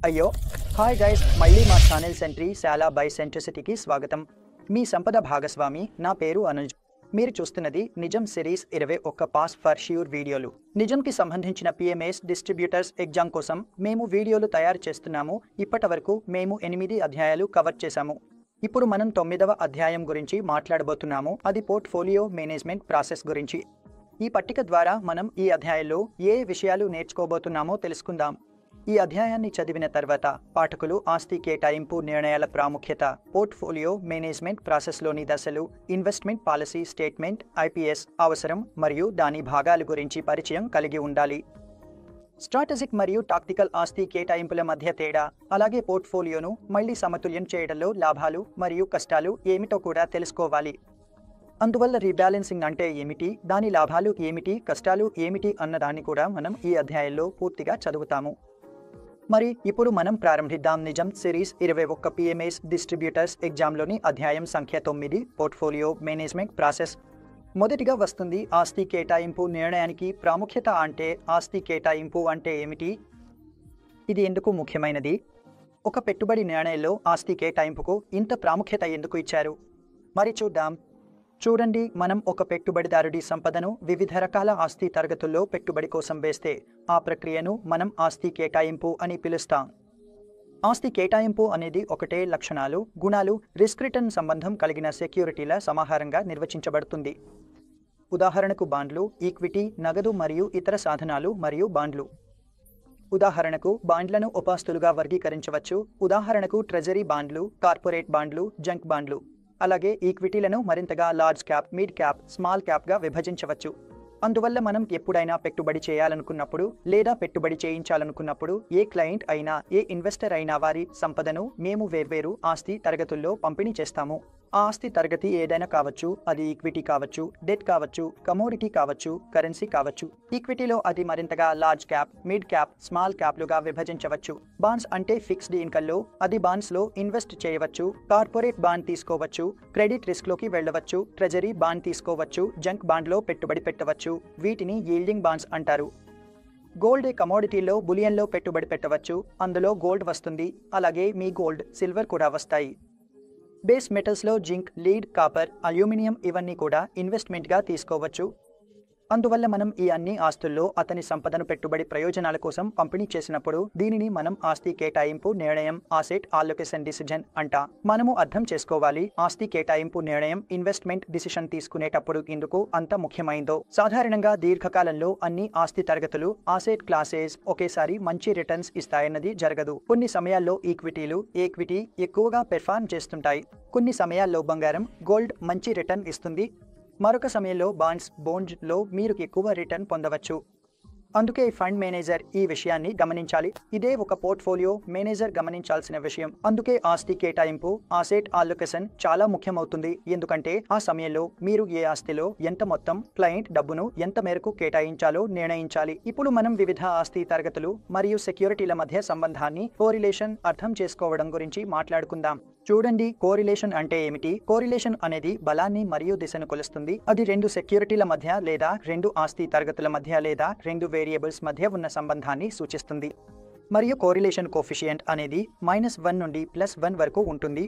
అయ్యో hi guys, మళ్ళీ మా ఛానల్ సెంట్రీ శాలా బై సెంట్రిసిటీకి స్వాగతం. మీ సంపద భాగస్వామి. నా పేరు అనుజ్. మీరు చూస్తున్నది నిజం సిరీస్ 21 పాస్ ఫర్ ష్యూర్ వీడియోలు. నిజంకి సంబంధించిన పిఎంఎస్ డిస్ట్రిబ్యూటర్స్ ఎగ్జామ్ కోసం మేము వీడియోలు తయారు చేస్తున్నాము. ఇప్పటి వరకు మేము 8 అధ్యాయాలు కవర్ చేశాము. ఇప్పుడు మనం 9వ అధ్యాయం గురించి మాట్లాడబోతున్నాము. అది పోర్ట్ఫోలియో మేనేజ్మెంట్ ప్రాసెస్ గురించి. ఈ పట్టిక ద్వారా మనం ఈ అధ్యాయంలో ఏ విషయాలు నేర్చుకోబోతున్నామో తెలుసుకుందాం. ఈ అధ్యాయాన్ని చదివిన తర్వాత పాఠకులు ఆస్తి కేటాయింపు నిర్ణయాల ప్రాముఖ్యత, పోర్ట్ఫోలియో మేనేజ్మెంట్ ప్రాసెస్లోని దశలు, ఇన్వెస్ట్మెంట్ పాలసీ స్టేట్మెంట్, ఐపీఎస్ అవసరం మరియు దాని భాగాల గురించి పరిచయం కలిగి ఉండాలి. స్ట్రాటజిక్ మరియు టాక్టికల్ ఆస్తి కేటాయింపుల మధ్య తేడా, అలాగే పోర్ట్ఫోలియోను మళ్లీ సమతుల్యం చేయడంలో లాభాలు మరియు కష్టాలు ఏమిటో కూడా తెలుసుకోవాలి. అందువల్ల రీబ్యాలెన్సింగ్ అంటే ఏమిటి, దాని లాభాలు ఏమిటి, కష్టాలు ఏమిటి అన్నదాన్ని కూడా మనం ఈ అధ్యాయంలో పూర్తిగా చదువుతాము. మరి ఇప్పుడు మనం ప్రారంభిద్దాం. నిజం సిరీస్ 21 పిఎంఎస్ డిస్ట్రిబ్యూటర్స్ ఎగ్జామ్లోని అధ్యాయం సంఖ్య 9 పోర్ట్ఫోలియో మేనేజ్మెంట్ ప్రాసెస్. మొదటిగా వస్తుంది ఆస్తి కేటాయింపు నిర్ణయానికి ప్రాముఖ్యత. అంటే ఆస్తి కేటాయింపు అంటే ఏమిటి, ఇది ఎందుకు ముఖ్యమైనది, ఒక పెట్టుబడి నిర్ణయంలో ఆస్తి కేటాయింపుకు ఇంత ప్రాముఖ్యత ఎందుకు ఇచ్చారు, మరి చూద్దాం. చూడండి, మనం ఒక పెట్టుబడిదారుడి సంపదను వివిధ రకాల ఆస్తి తరగతుల్లో పెట్టుబడి కోసం వేస్తే ఆ ప్రక్రియను మనం ఆస్తి కేటాయింపు అని పిలుస్తాం. ఆస్తి కేటాయింపు అనేది ఒకటే లక్షణాలు, గుణాలు, రిస్క్ రిటర్న్ సంబంధం కలిగిన సెక్యూరిటీల సమాహారంగా నిర్వచించబడుతుంది. ఉదాహరణకు బాండ్లు, ఈక్విటీ, నగదు మరియు ఇతర సాధనాలు మరియు బాండ్లు. ఉదాహరణకు బాండ్లను ఉపాస్తులుగా వర్గీకరించవచ్చు. ఉదాహరణకు ట్రెజరీ బాండ్లు, కార్పొరేట్ బాండ్లు, జంక్ బాండ్లు. అలాగే ఈక్విటీలను మరింతగా large cap, mid cap, small క్యాప్గా విభజించవచ్చు. అందువల్ల మనం ఎప్పుడైనా పెట్టుబడి చేయాలనుకున్నప్పుడు లేదా పెట్టుబడి చేయించాలనుకున్నప్పుడు ఏ క్లయింట్ అయినా, ఏ ఇన్వెస్టర్ అయినా వారి సంపదను మేము వేర్వేరు ఆస్తి తరగతుల్లో పంపిణీ చేస్తాము. ఆ ఆస్తి తరగతి ఏదైనా కావచ్చు. అది ఈక్విటీ కావచ్చు, డెట్ కావచ్చు, కమోడిటీ కావచ్చు, కరెన్సీ కావచ్చు. ఈక్విటీలో అది మరింతగా large cap, mid cap, small క్యాప్లుగా విభజించవచ్చు. బాండ్స్ అంటే ఫిక్స్డ్ ఇన్కమ్లో అది బాండ్స్లో ఇన్వెస్ట్ చేయవచ్చు. కార్పొరేట్ బాండ్ తీసుకోవచ్చు, క్రెడిట్ రిస్క్లోకి వెళ్ళవచ్చు. ట్రెజరీ బాండ్ తీసుకోవచ్చు, జంక్ బాండ్లో పెట్టుబడి పెట్టవచ్చు. వీటిని యీల్డింగ్ బాండ్స్ అంటారు. గోల్డ్ కమోడిటీలో, బులియన్లో పెట్టుబడి పెట్టవచ్చు. అందులో గోల్డ్ వస్తుంది, అలాగే మీ గోల్డ్, సిల్వర్ కూడా వస్తాయి. బేస్ మెటల్స్లో జింక్, లీడ్, కాపర్, అల్యూమినియం ఇవన్నీ కూడా ఇన్వెస్ట్మెంట్గా తీసుకోవచ్చు. అందువల్ల మనం ఈ అన్ని ఆస్తుల్లో అతని సంపదను పెట్టుబడి ప్రయోజనాల కోసం పంపిణీ చేసినప్పుడు దీనిని మనం ఆస్తి కేటాయింపు నిర్ణయం, అసెట్ అలొకేషన్ డిసిజన్ అంటాం. మనము అర్థం చేసుకోవాలి ఆస్తి కేటాయింపు నిర్ణయం, ఇన్వెస్ట్మెంట్ డిసిషన్ తీసుకునేటప్పుడు ఎందుకు అంత ముఖ్యమైందో. సాధారణంగా దీర్ఘకాలంలో అన్ని ఆస్తి తరగతులు, అసెట్ క్లాసెస్ ఒకేసారి మంచి రిటర్న్స్ ఇస్తాయన్నది జరగదు. కొన్ని సమయాల్లో ఈక్విటీ ఎక్కువగా పెర్ఫార్మ్ చేస్తుంటాయి. కొన్ని సమయాల్లో బంగారం, గోల్డ్ మంచి రిటర్న్ ఇస్తుంది. మరొక సమయంలో బాండ్స్లో మీరు ఎక్కువ రిటర్న్ పొందవచ్చు. అందుకే ఫండ్ మేనేజర్ ఈ విషయాన్ని గమనించాలి. ఇదే ఒక పోర్ట్ఫోలియో మేనేజర్ గమనించాల్సిన విషయం. అందుకే ఆస్తి కేటాయింపు, అసెట్ అలొకేషన్ చాలా ముఖ్యమవుతుంది. ఎందుకంటే ఆ సమయంలో మీరు ఏ ఆస్తిలో ఎంత మొత్తం, క్లయింట్ డబ్బును ఎంత మేరకు కేటాయించాలో నిర్ణయించాలి. ఇప్పుడు మనం వివిధ ఆస్తి తరగతులు మరియు సెక్యూరిటీల మధ్య సంబంధాన్ని, కోరిలేషన్ అర్థం చేసుకోవడం గురించి మాట్లాడుకుందాం. చూడండి, కోరిలేషన్ అంటే ఏమిటి? కోరిలేషన్ అనేది బలాన్ని మరియు దిశను కొలుస్తుంది. అది రెండు సెక్యూరిటీల మధ్య లేదా రెండు ఆస్తి తరగతుల మధ్య లేదా రెండు వేరియబుల్స్ మధ్య ఉన్న సంబంధాన్ని సూచిస్తుంది. మరియు కోరిలేషన్ కోఫిషియంట్ అనేది -1 నుండి +1 వరకు ఉంటుంది.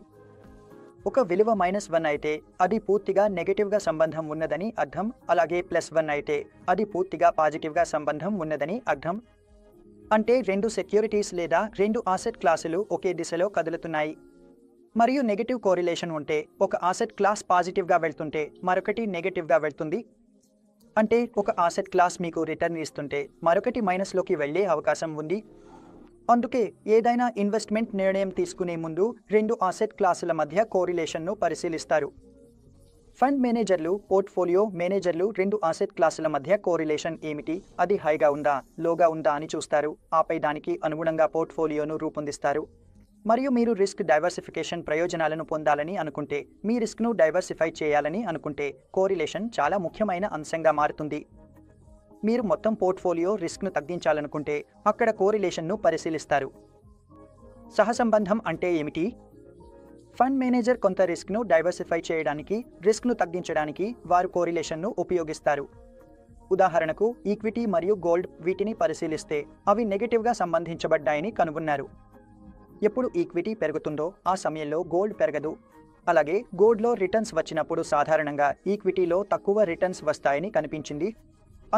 ఒక విలువ -1 అయితే అది పూర్తిగా నెగటివ్గా సంబంధం ఉన్నదని అర్థం. అలాగే +1 అయితే అది పూర్తిగా పాజిటివ్గా సంబంధం ఉన్నదని అర్థం. అంటే రెండు సెక్యూరిటీస్ లేదా రెండు ఆసెట్ క్లాసులు ఒకే దిశలో కదులుతున్నాయి. మరియు నెగటివ్ కోరిలేషన్ ఉంటే ఒక ఆసెట్ క్లాస్ పాజిటివ్గా వెళ్తుంటే మరొకటి నెగటివ్గా వెళ్తుంది. అంటే ఒక ఆసెట్ క్లాస్ మీకు రిటర్న్ ఇస్తుంటే మరొకటి మైనస్లోకి వెళ్లే అవకాశం ఉంది. అందుకే ఏదైనా ఇన్వెస్ట్మెంట్ నిర్ణయం తీసుకునే ముందు రెండు ఆసెట్ క్లాసుల మధ్య కోరిలేషన్ను పరిశీలిస్తారు. ఫండ్ మేనేజర్లు, పోర్ట్ఫోలియో మేనేజర్లు రెండు ఆసెట్ క్లాసుల మధ్య కోరిలేషన్ ఏమిటి, అది హైగా ఉందా, లోగా ఉందా అని చూస్తారు. ఆపై దానికి అనుగుణంగా పోర్ట్ఫోలియోను రూపొందిస్తారు. మరియు మీరు రిస్క్ డైవర్సిఫికేషన్ ప్రయోజనాలను పొందాలని అనుకుంటే, మీ రిస్క్ను డైవర్సిఫై చేయాలని అనుకుంటే కోరిలేషన్ చాలా ముఖ్యమైన అంశంగా మారుతుంది. మీరు మొత్తం పోర్ట్ఫోలియో రిస్క్ను తగ్గించాలనుకుంటే అక్కడ కోరిలేషన్ను పరిశీలిస్తారు. సహసంబంధం అంటే ఏమిటి? ఫండ్ మేనేజర్ కొంత రిస్క్ను డైవర్సిఫై చేయడానికి, రిస్క్ను తగ్గించడానికి వారు కోరిలేషన్ను ఉపయోగిస్తారు. ఉదాహరణకు ఈక్విటీ మరియు గోల్డ్, వీటిని పరిశీలిస్తే అవి నెగటివ్గా సంబంధించబడ్డాయని కనుగొన్నారు. ఎప్పుడు ఈక్విటీ పెరుగుతుందో ఆ సమయంలో గోల్డ్ పెరగదు. అలాగే గోల్డ్లో రిటర్న్స్ వచ్చినప్పుడు సాధారణంగా ఈక్విటీలో తక్కువ రిటర్న్స్ వస్తాయని కనిపించింది.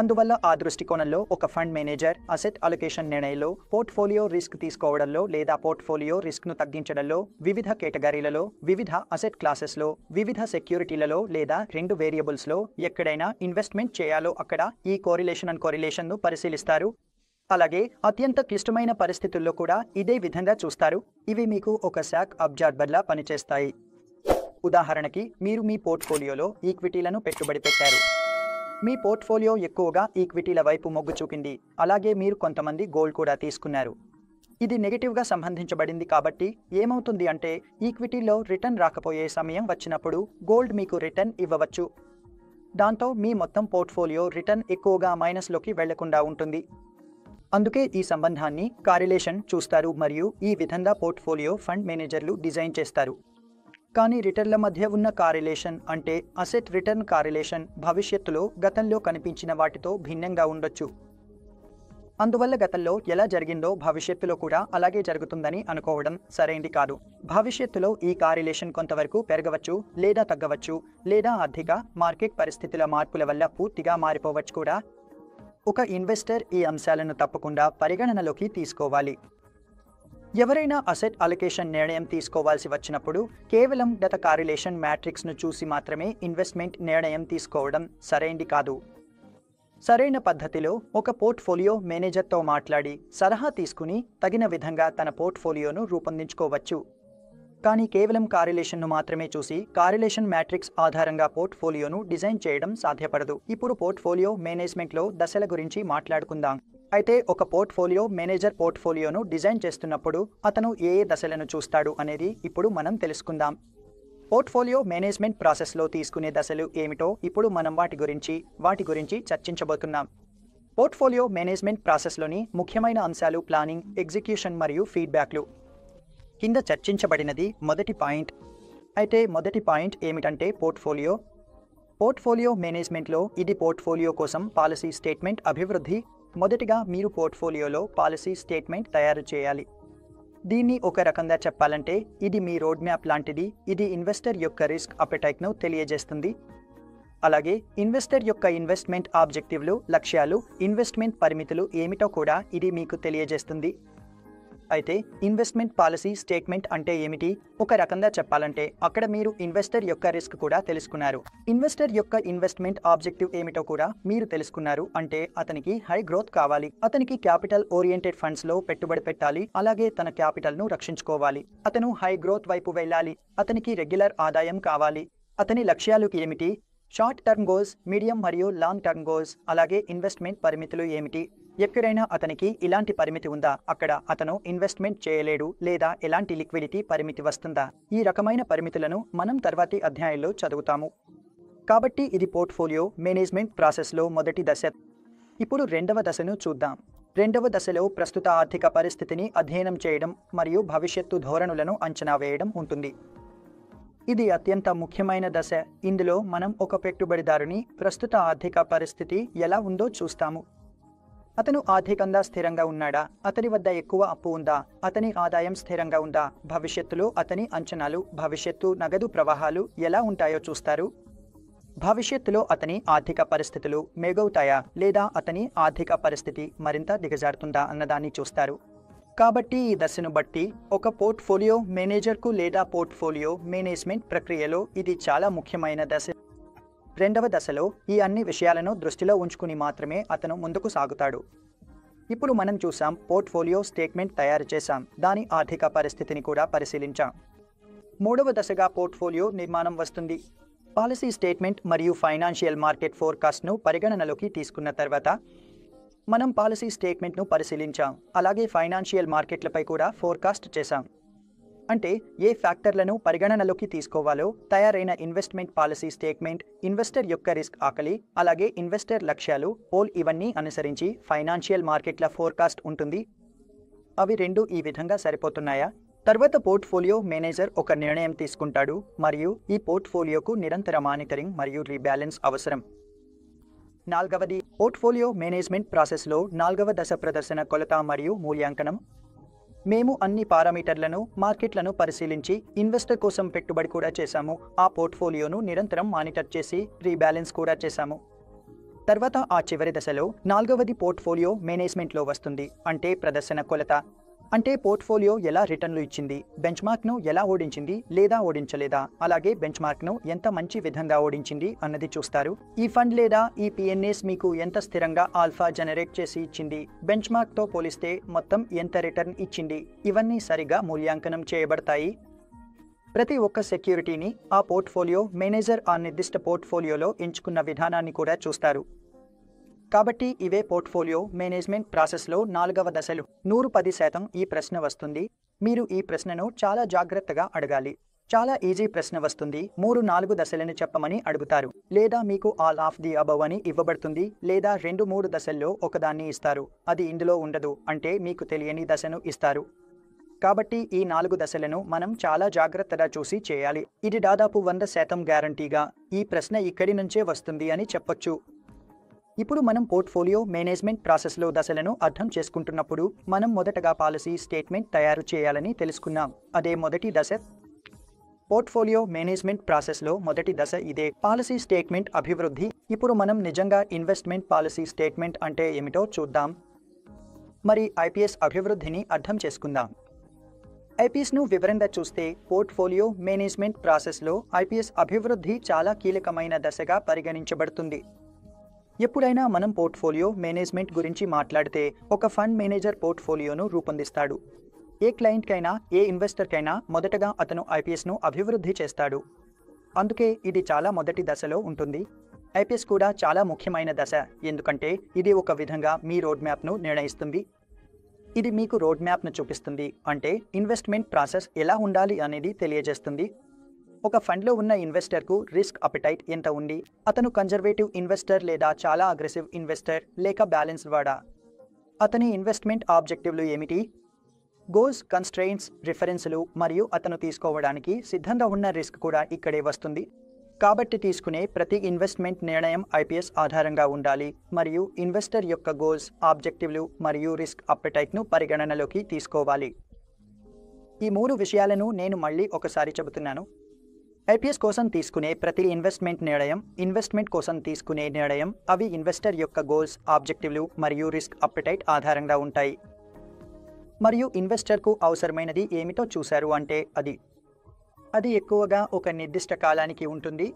అందువల్ల ఆ దృష్టికోణంలో ఒక ఫండ్ మేనేజర్ అసెట్ అలొకేషన్ నిర్ణయంలో పోర్ట్ఫోలియో రిస్క్ తీసుకోవడంలో లేదా పోర్ట్ఫోలియో రిస్క్ను తగ్గించడంలో వివిధ కేటగిరీలలో, వివిధ అసెట్ క్లాసెస్లో, వివిధ సెక్యూరిటీలలో లేదా 2 వేరియబుల్స్లో ఎక్కడైనా ఇన్వెస్ట్మెంట్ చేయాలో అక్కడ ఈ కోరిలేషన్ను పరిశీలిస్తారు. అలాగే అత్యంత క్లిష్టమైన పరిస్థితుల్లో కూడా ఇదే విధంగా చూస్తారు. ఇవి మీకు ఒక షాక్ అబ్జార్బర్లా పనిచేస్తాయి. ఉదాహరణకి మీరు మీ పోర్ట్ఫోలియోలో ఈక్విటీలను పెట్టుబడి పెట్టారు. మీ పోర్ట్ఫోలియో ఎక్కువగా ఈక్విటీల వైపు మొగ్గు చూపింది. అలాగే మీరు కొంతమంది గోల్డ్ కూడా తీసుకున్నారు. ఇది నెగటివ్గా సంబంధించబడింది. కాబట్టి ఏమవుతుంది అంటే ఈక్విటీలో రిటర్న్ రాకపోయే సమయం వచ్చినప్పుడు గోల్డ్ మీకు రిటర్న్ ఇవ్వవచ్చు. దాంతో మీ మొత్తం పోర్ట్ఫోలియో రిటర్న్ ఎక్కువగా మైనస్లోకి వెళ్లకుండా ఉంటుంది. అందుకే ఈ సంబంధాన్ని కారిలేషన్ చూస్తారు మరియు ఈ విధంగా పోర్ట్ఫోలియో ఫండ్ మేనేజర్లు డిజైన్ చేస్తారు. కానీ రిటర్న్ల మధ్య ఉన్న కారిలేషన్ అంటే అసెట్ రిటర్న్ కారిలేషన్ భవిష్యత్తులో గతంలో కనిపించిన వాటితో భిన్నంగా ఉండొచ్చు. అందువల్ల గతంలో ఎలా జరిగిందో భవిష్యత్తులో కూడా అలాగే జరుగుతుందని అనుకోవడం సరైంది కాదు. భవిష్యత్తులో ఈ కారిలేషన్ కొంతవరకు పెరగవచ్చు లేదా తగ్గవచ్చు, లేదా ఆర్థిక మార్కెట్ పరిస్థితుల మార్పుల వల్ల పూర్తిగా మారిపోవచ్చు కూడా. ఒక ఇన్వెస్టర్ ఈ అంశాలను తప్పకుండా పరిగణనలోకి తీసుకోవాలి. ఎవరైనా అసెట్ అలొకేషన్ నిర్ణయం తీసుకోవాల్సి వచ్చినప్పుడు కేవలం గత కారిలేషన్ మ్యాట్రిక్స్ను చూసి మాత్రమే ఇన్వెస్ట్మెంట్ నిర్ణయం తీసుకోవడం సరైంది కాదు. సరైన పద్ధతిలో ఒక పోర్ట్ఫోలియో మేనేజర్తో మాట్లాడి సలహా తీసుకుని తగిన విధంగా తన పోర్ట్ఫోలియోను రూపొందించుకోవచ్చు. కానీ కేవలం కారిలేషన్ను మాత్రమే చూసి కారిలేషన్ మ్యాట్రిక్స్ ఆధారంగా పోర్ట్ఫోలియోను డిజైన్ చేయడం సాధ్యపడదు. ఇప్పుడు పోర్ట్ఫోలియో మేనేజ్మెంట్లో దశల గురించి మాట్లాడుకుందాం. అయితే ఒక పోర్ట్ఫోలియో మేనేజర్ పోర్ట్ఫోలియోను డిజైన్ చేస్తున్నప్పుడు అతను ఏ దశలను చూస్తాడు అనేది ఇప్పుడు మనం తెలుసుకుందాం. పోర్ట్ఫోలియో మేనేజ్మెంట్ ప్రాసెస్లో తీసుకునే దశలు ఏమిటో ఇప్పుడు మనం వాటి గురించి చర్చించబోతున్నాం. పోర్ట్ఫోలియో మేనేజ్మెంట్ ప్రాసెస్లోని ముఖ్యమైన అంశాలు ప్లానింగ్, ఎగ్జిక్యూషన్ మరియు ఫీడ్బ్యాక్లు. కింద చర్చించబడినది మొదటి పాయింట్. అయితే మొదటి పాయింట్ ఏమిటంటే పోర్ట్ఫోలియో మేనేజ్మెంట్లో ఇది పోర్ట్ఫోలియో కోసం పాలసీ స్టేట్మెంట్ అభివృద్ధి. మొదటిగా మీరు పోర్ట్ఫోలియోలో పాలసీ స్టేట్మెంట్ తయారు చేయాలి. దీన్ని ఒక రకంగా చెప్పాలంటే ఇది మీ రోడ్ మ్యాప్ లాంటిది. ఇది ఇన్వెస్టర్ యొక్క రిస్క్ అపెటైట్ను తెలియజేస్తుంది. అలాగే ఇన్వెస్టర్ యొక్క ఇన్వెస్ట్మెంట్ ఆబ్జెక్టివ్లు, లక్ష్యాలు, ఇన్వెస్ట్మెంట్ పరిమితులు ఏమిటో కూడా ఇది మీకు తెలియజేస్తుంది. అయితే ఇన్వెస్ట్మెంట్ పాలసీ స్టేట్మెంట్ అంటే ఏమిటి? ఒక రకంగా చెప్పాలంటే అక్కడ మీరు ఇన్వెస్టర్ యొక్క రిస్క్ కూడా తెలుసుకున్నారు. ఇన్వెస్టర్ యొక్క ఇన్వెస్ట్మెంట్ ఆబ్జెక్టివ్ ఏమిటో కూడా మీరు తెలుసుకున్నారు. అంటే అతనికి హై గ్రోత్ కావాలి, అతనికి క్యాపిటల్ ఓరియంటెడ్ ఫండ్స్లో పెట్టుబడి పెట్టాలి, అలాగే తన క్యాపిటల్ను రక్షించుకోవాలి, అతను హై గ్రోత్ వైపు వెళ్ళాలి, అతనికి రెగ్యులర్ ఆదాయం కావాలి. అతని లక్ష్యాలు ఏమిటి? షార్ట్ టర్మ్ గోల్స్, మీడియం మరియు లాంగ్ టర్మ్ గోల్స్. అలాగే ఇన్వెస్ట్మెంట్ పరిమితులు ఏమిటి? ఎక్కడైనా అతనికి ఇలాంటి పరిమితి ఉందా? అక్కడ అతను ఇన్వెస్ట్మెంట్ చేయలేడు లేదా ఎలాంటి లిక్విడిటీ పరిమితి వస్తుందా? ఈ రకమైన పరిమితులను మనం తర్వాతి అధ్యాయంలో చదువుతాము. కాబట్టి ఇది పోర్ట్ఫోలియో మేనేజ్మెంట్ ప్రాసెస్లో మొదటి దశ. ఇప్పుడు రెండవ దశను చూద్దాం. రెండవ దశలో ప్రస్తుత ఆర్థిక పరిస్థితిని అధ్యయనం చేయడం మరియు భవిష్యత్తు ధోరణులను అంచనా వేయడం ఉంటుంది. ఇది అత్యంత ముఖ్యమైన దశ. ఇందులో మనం ఒక పెట్టుబడిదారుని ప్రస్తుత ఆర్థిక పరిస్థితి ఎలా ఉందో చూస్తాము. అతను ఆర్థికంగా స్థిరంగా ఉన్నాడా? అతని వద్ద ఎక్కువ అప్పు ఉందా? అతని ఆదాయం స్థిరంగా ఉందా? భవిష్యత్తులో అతని అంచనాలు, భవిష్యత్తు నగదు ప్రవాహాలు ఎలా ఉంటాయో చూస్తారు. భవిష్యత్తులో అతని ఆర్థిక పరిస్థితులు మెరుగవుతాయా లేదా అతని ఆర్థిక పరిస్థితి మరింత దిగజారుతుందా అన్నదాన్ని చూస్తారు. కాబట్టి ఈ దశను బట్టి ఒక పోర్ట్ఫోలియో మేనేజర్కు లేదా పోర్ట్ఫోలియో మేనేజ్మెంట్ ప్రక్రియలో ఇది చాలా ముఖ్యమైన దశ. రెండవ దశలో ఈ అన్ని విషయాలను దృష్టిలో ఉంచుకుని మాత్రమే అతను ముందుకు సాగుతాడు. ఇప్పుడు మనం చూసాం, పోర్ట్ఫోలియో స్టేట్మెంట్ తయారు చేశాం, దాని ఆర్థిక పరిస్థితిని కూడా పరిశీలించాం. మూడవ దశగా పోర్ట్ఫోలియో నిర్మాణం వస్తుంది. పాలసీ స్టేట్మెంట్ మరియు ఫైనాన్షియల్ మార్కెట్ ఫోర్కాస్ట్ను పరిగణనలోకి తీసుకున్న తర్వాత మనం పాలసీ స్టేట్మెంట్ను పరిశీలించాం. అలాగే ఫైనాన్షియల్ మార్కెట్లపై కూడా ఫోర్కాస్ట్ చేశాం. అంటే ఏ ఫ్యాక్టర్లను పరిగణనలోకి తీసుకోవాలో తయారైన ఇన్వెస్ట్మెంట్ పాలసీ స్టేట్మెంట్, ఇన్వెస్టర్ యొక్క రిస్క్ ఆకలి, అలాగే ఇన్వెస్టర్ లక్ష్యాలు, ఇవన్నీ అనుసరించి ఫైనాన్షియల్ మార్కెట్ల ఫోర్కాస్ట్ ఉంటుంది. అవి రెండు ఈ విధంగా సరిపోతున్నాయా? తర్వాత పోర్ట్ఫోలియో మేనేజర్ ఒక నిర్ణయం తీసుకుంటాడు మరియు ఈ పోర్ట్ఫోలియోకు నిరంతర మానిటరింగ్ మరియు రీబ్యాలెన్స్ అవసరం. నాల్గవది, పోర్ట్ఫోలియో మేనేజ్మెంట్ ప్రాసెస్లో నాల్గవ దశ ప్రదర్శన కొలత మరియు మూల్యాంకనం. మేము అన్ని పారామీటర్లను మార్కెట్లను పరిశీలించి ఇన్వెస్టర్ కోసం పెట్టుబడి కూడా చేశాము. ఆ పోర్ట్ఫోలియోను నిరంతరం మానిటర్ చేసి రీబ్యాలెన్స్ కూడా చేశాము. తర్వాత ఆ చివరి దశలో 4వది పోర్ట్ఫోలియో మేనేజ్మెంట్లో వస్తుంది. అంటే ప్రదర్శన కొలత. అంటే పోర్ట్ఫోలియో ఎలా రిటర్న్లు ఇచ్చింది, బెంచ్మార్క్ను ఎలా ఓడించింది లేదా ఓడించలేదా, అలాగే బెంచ్మార్క్ను ఎంత మంచి విధంగా ఓడించింది అన్నది చూస్తారు. ఈ ఫండ్ లేదా ఈ పిఎన్ఎస్ మీకు ఎంత స్థిరంగా ఆల్ఫా జనరేట్ చేసి ఇచ్చింది, బెంచ్మార్క్తో పోలిస్తే మొత్తం ఎంత రిటర్న్ ఇచ్చింది, ఇవన్నీ సరిగా మూల్యాంకనం చేయబడతాయి. ప్రతి ఒక్క సెక్యూరిటీని ఆ పోర్ట్ఫోలియో మేనేజర్ ఆ నిర్దిష్ట పోర్ట్ఫోలియోలో ఎంచుకున్న విధానాన్ని కూడా చూస్తారు. కాబట్టి ఇవే పోర్ట్ఫోలియో మేనేజ్మెంట్ ప్రాసెస్లో 4వ దశలు. 110% ఈ ప్రశ్న వస్తుంది. మీరు ఈ ప్రశ్నను చాలా జాగ్రత్తగా అడగాలి. చాలా ఈజీ ప్రశ్న వస్తుంది. 3-4 దశలను చెప్పమని అడుగుతారు, లేదా మీకు ఆల్ ఆఫ్ ది అబవ్ అని ఇవ్వబడుతుంది, లేదా 2-3 దశల్లో ఒకదాన్ని ఇస్తారు. అది ఇందులో ఉండదు, అంటే మీకు తెలియని దశను ఇస్తారు. కాబట్టి ఈ 4 దశలను మనం చాలా జాగ్రత్తగా చూసి చేయాలి. ఇది దాదాపు 100% గ్యారంటీగా ఈ ప్రశ్న ఇక్కడి నుంచే వస్తుంది అని చెప్పొచ్చు. ఇప్పుడు మనం పోర్ట్ఫోలియో మేనేజ్మెంట్ ప్రాసెస్లో దశలను అర్థం చేసుకుంటున్నప్పుడు మనం మొదటగా పాలసీ స్టేట్మెంట్ తయారు చేయాలని తెలుసుకున్నాం. అదే మొదటి దశ. పోర్ట్ఫోలియో మేనేజ్మెంట్ ప్రాసెస్లో మొదటి దశ ఇదే, పాలసీ స్టేట్మెంట్ అభివృద్ధి. ఇప్పుడు మనం నిజంగా ఇన్వెస్ట్మెంట్ పాలసీ స్టేట్మెంట్ అంటే ఏమిటో చూద్దాం. మరి ఐపీఎస్ అభివృద్ధిని అర్థం చేసుకుందాం. ఐపీఎస్ను వివరంగా చూస్తే పోర్ట్ఫోలియో మేనేజ్మెంట్ ప్రాసెస్లో ఐపీఎస్ అభివృద్ధి చాలా కీలకమైన దశగా పరిగణించబడుతుంది. ఎప్పుడైనా మనం పోర్ట్ఫోలియో మేనేజ్మెంట్ గురించి మాట్లాడితే ఒక ఫండ్ మేనేజర్ పోర్ట్ఫోలియోను రూపొందిస్తాడు. ఏ క్లయింట్కైనా ఏ ఇన్వెస్టర్కైనా మొదటగా అతను ఐపీఎస్ను అభివృద్ధి చేస్తాడు. అందుకే ఇది చాలా మొదటి దశలో ఉంటుంది. ఐపీఎస్ కూడా చాలా ముఖ్యమైన దశ, ఎందుకంటే ఇది ఒక విధంగా మీ రోడ్ మ్యాప్ను నిర్ణయిస్తుంది. ఇది మీకు రోడ్ మ్యాప్ను చూపిస్తుంది, అంటే ఇన్వెస్ట్మెంట్ ప్రాసెస్ ఎలా ఉండాలి అనేది తెలియజేస్తుంది. ఒక ఫండ్లో ఉన్న ఇన్వెస్టర్కు రిస్క్ అపెటైట్ ఎంత ఉంది, అతను కన్జర్వేటివ్ ఇన్వెస్టర్ లేదా చాలా అగ్రెసివ్ ఇన్వెస్టర్ లేక బ్యాలెన్స్డ్ వాడా, అతని ఇన్వెస్ట్మెంట్ ఆబ్జెక్టివ్లు ఏమిటి, గోల్స్, కన్స్ట్రెయింట్స్, రిఫరెన్స్లు మరియు అతను తీసుకోవడానికి సిద్ధంగా ఉన్న రిస్క్ కూడా ఇక్కడే వస్తుంది. కాబట్టి తీసుకునే ప్రతి ఇన్వెస్ట్మెంట్ నిర్ణయం ఐపీఎస్ ఆధారంగా ఉండాలి మరియు ఇన్వెస్టర్ యొక్క గోల్స్, ఆబ్జెక్టివ్లు మరియు రిస్క్ అపెటైట్ను పరిగణనలోకి తీసుకోవాలి. ఈ 3 విషయాలను నేను మళ్ళీ ఒకసారి చెబుతున్నాను. ఐపీఎస్ కోసం తీసుకునే ప్రతి ఇన్వెస్ట్మెంట్ కోసం తీసుకునే నిర్ణయం, అవి ఇన్వెస్టర్ యొక్క గోల్స్, ఆబ్జెక్టివ్లు మరియు రిస్క్ అపెటైట్ ఆధారంగా ఉంటాయి. మరియు ఇన్వెస్టర్కు అవసరమైనది ఏమిటో చూశారు అంటే అది ఎక్కువగా ఒక నిర్దిష్ట కాలానికి ఉంటుంది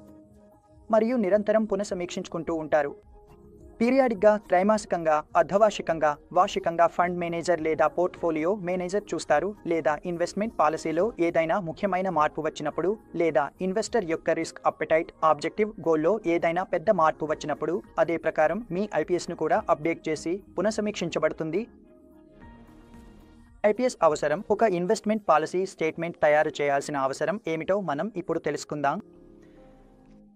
మరియు నిరంతరం పునఃసమీక్షించుకుంటూ ఉంటారు. పీరియాడిక్గా, త్రైమాసికంగా, అర్ధవార్షికంగా, వార్షికంగా ఫండ్ మేనేజర్ లేదా పోర్ట్ఫోలియో మేనేజర్ చూస్తారు, లేదా ఇన్వెస్ట్మెంట్ పాలసీలో ఏదైనా ముఖ్యమైన మార్పు వచ్చినప్పుడు, లేదా ఇన్వెస్టర్ యొక్క రిస్క్ అపెటైట్, ఆబ్జెక్టివ్, గోల్లో ఏదైనా పెద్ద మార్పు వచ్చినప్పుడు అదే ప్రకారం మీ ఐపీఎస్ను కూడా అప్డేట్ చేసి పునఃసమీక్షించబడుతుంది. ఐపీఎస్ అవసరం. ఒక ఇన్వెస్ట్మెంట్ పాలసీ స్టేట్మెంట్ తయారు చేయాల్సిన అవసరం ఏమిటో మనం ఇప్పుడు తెలుసుకుందాం.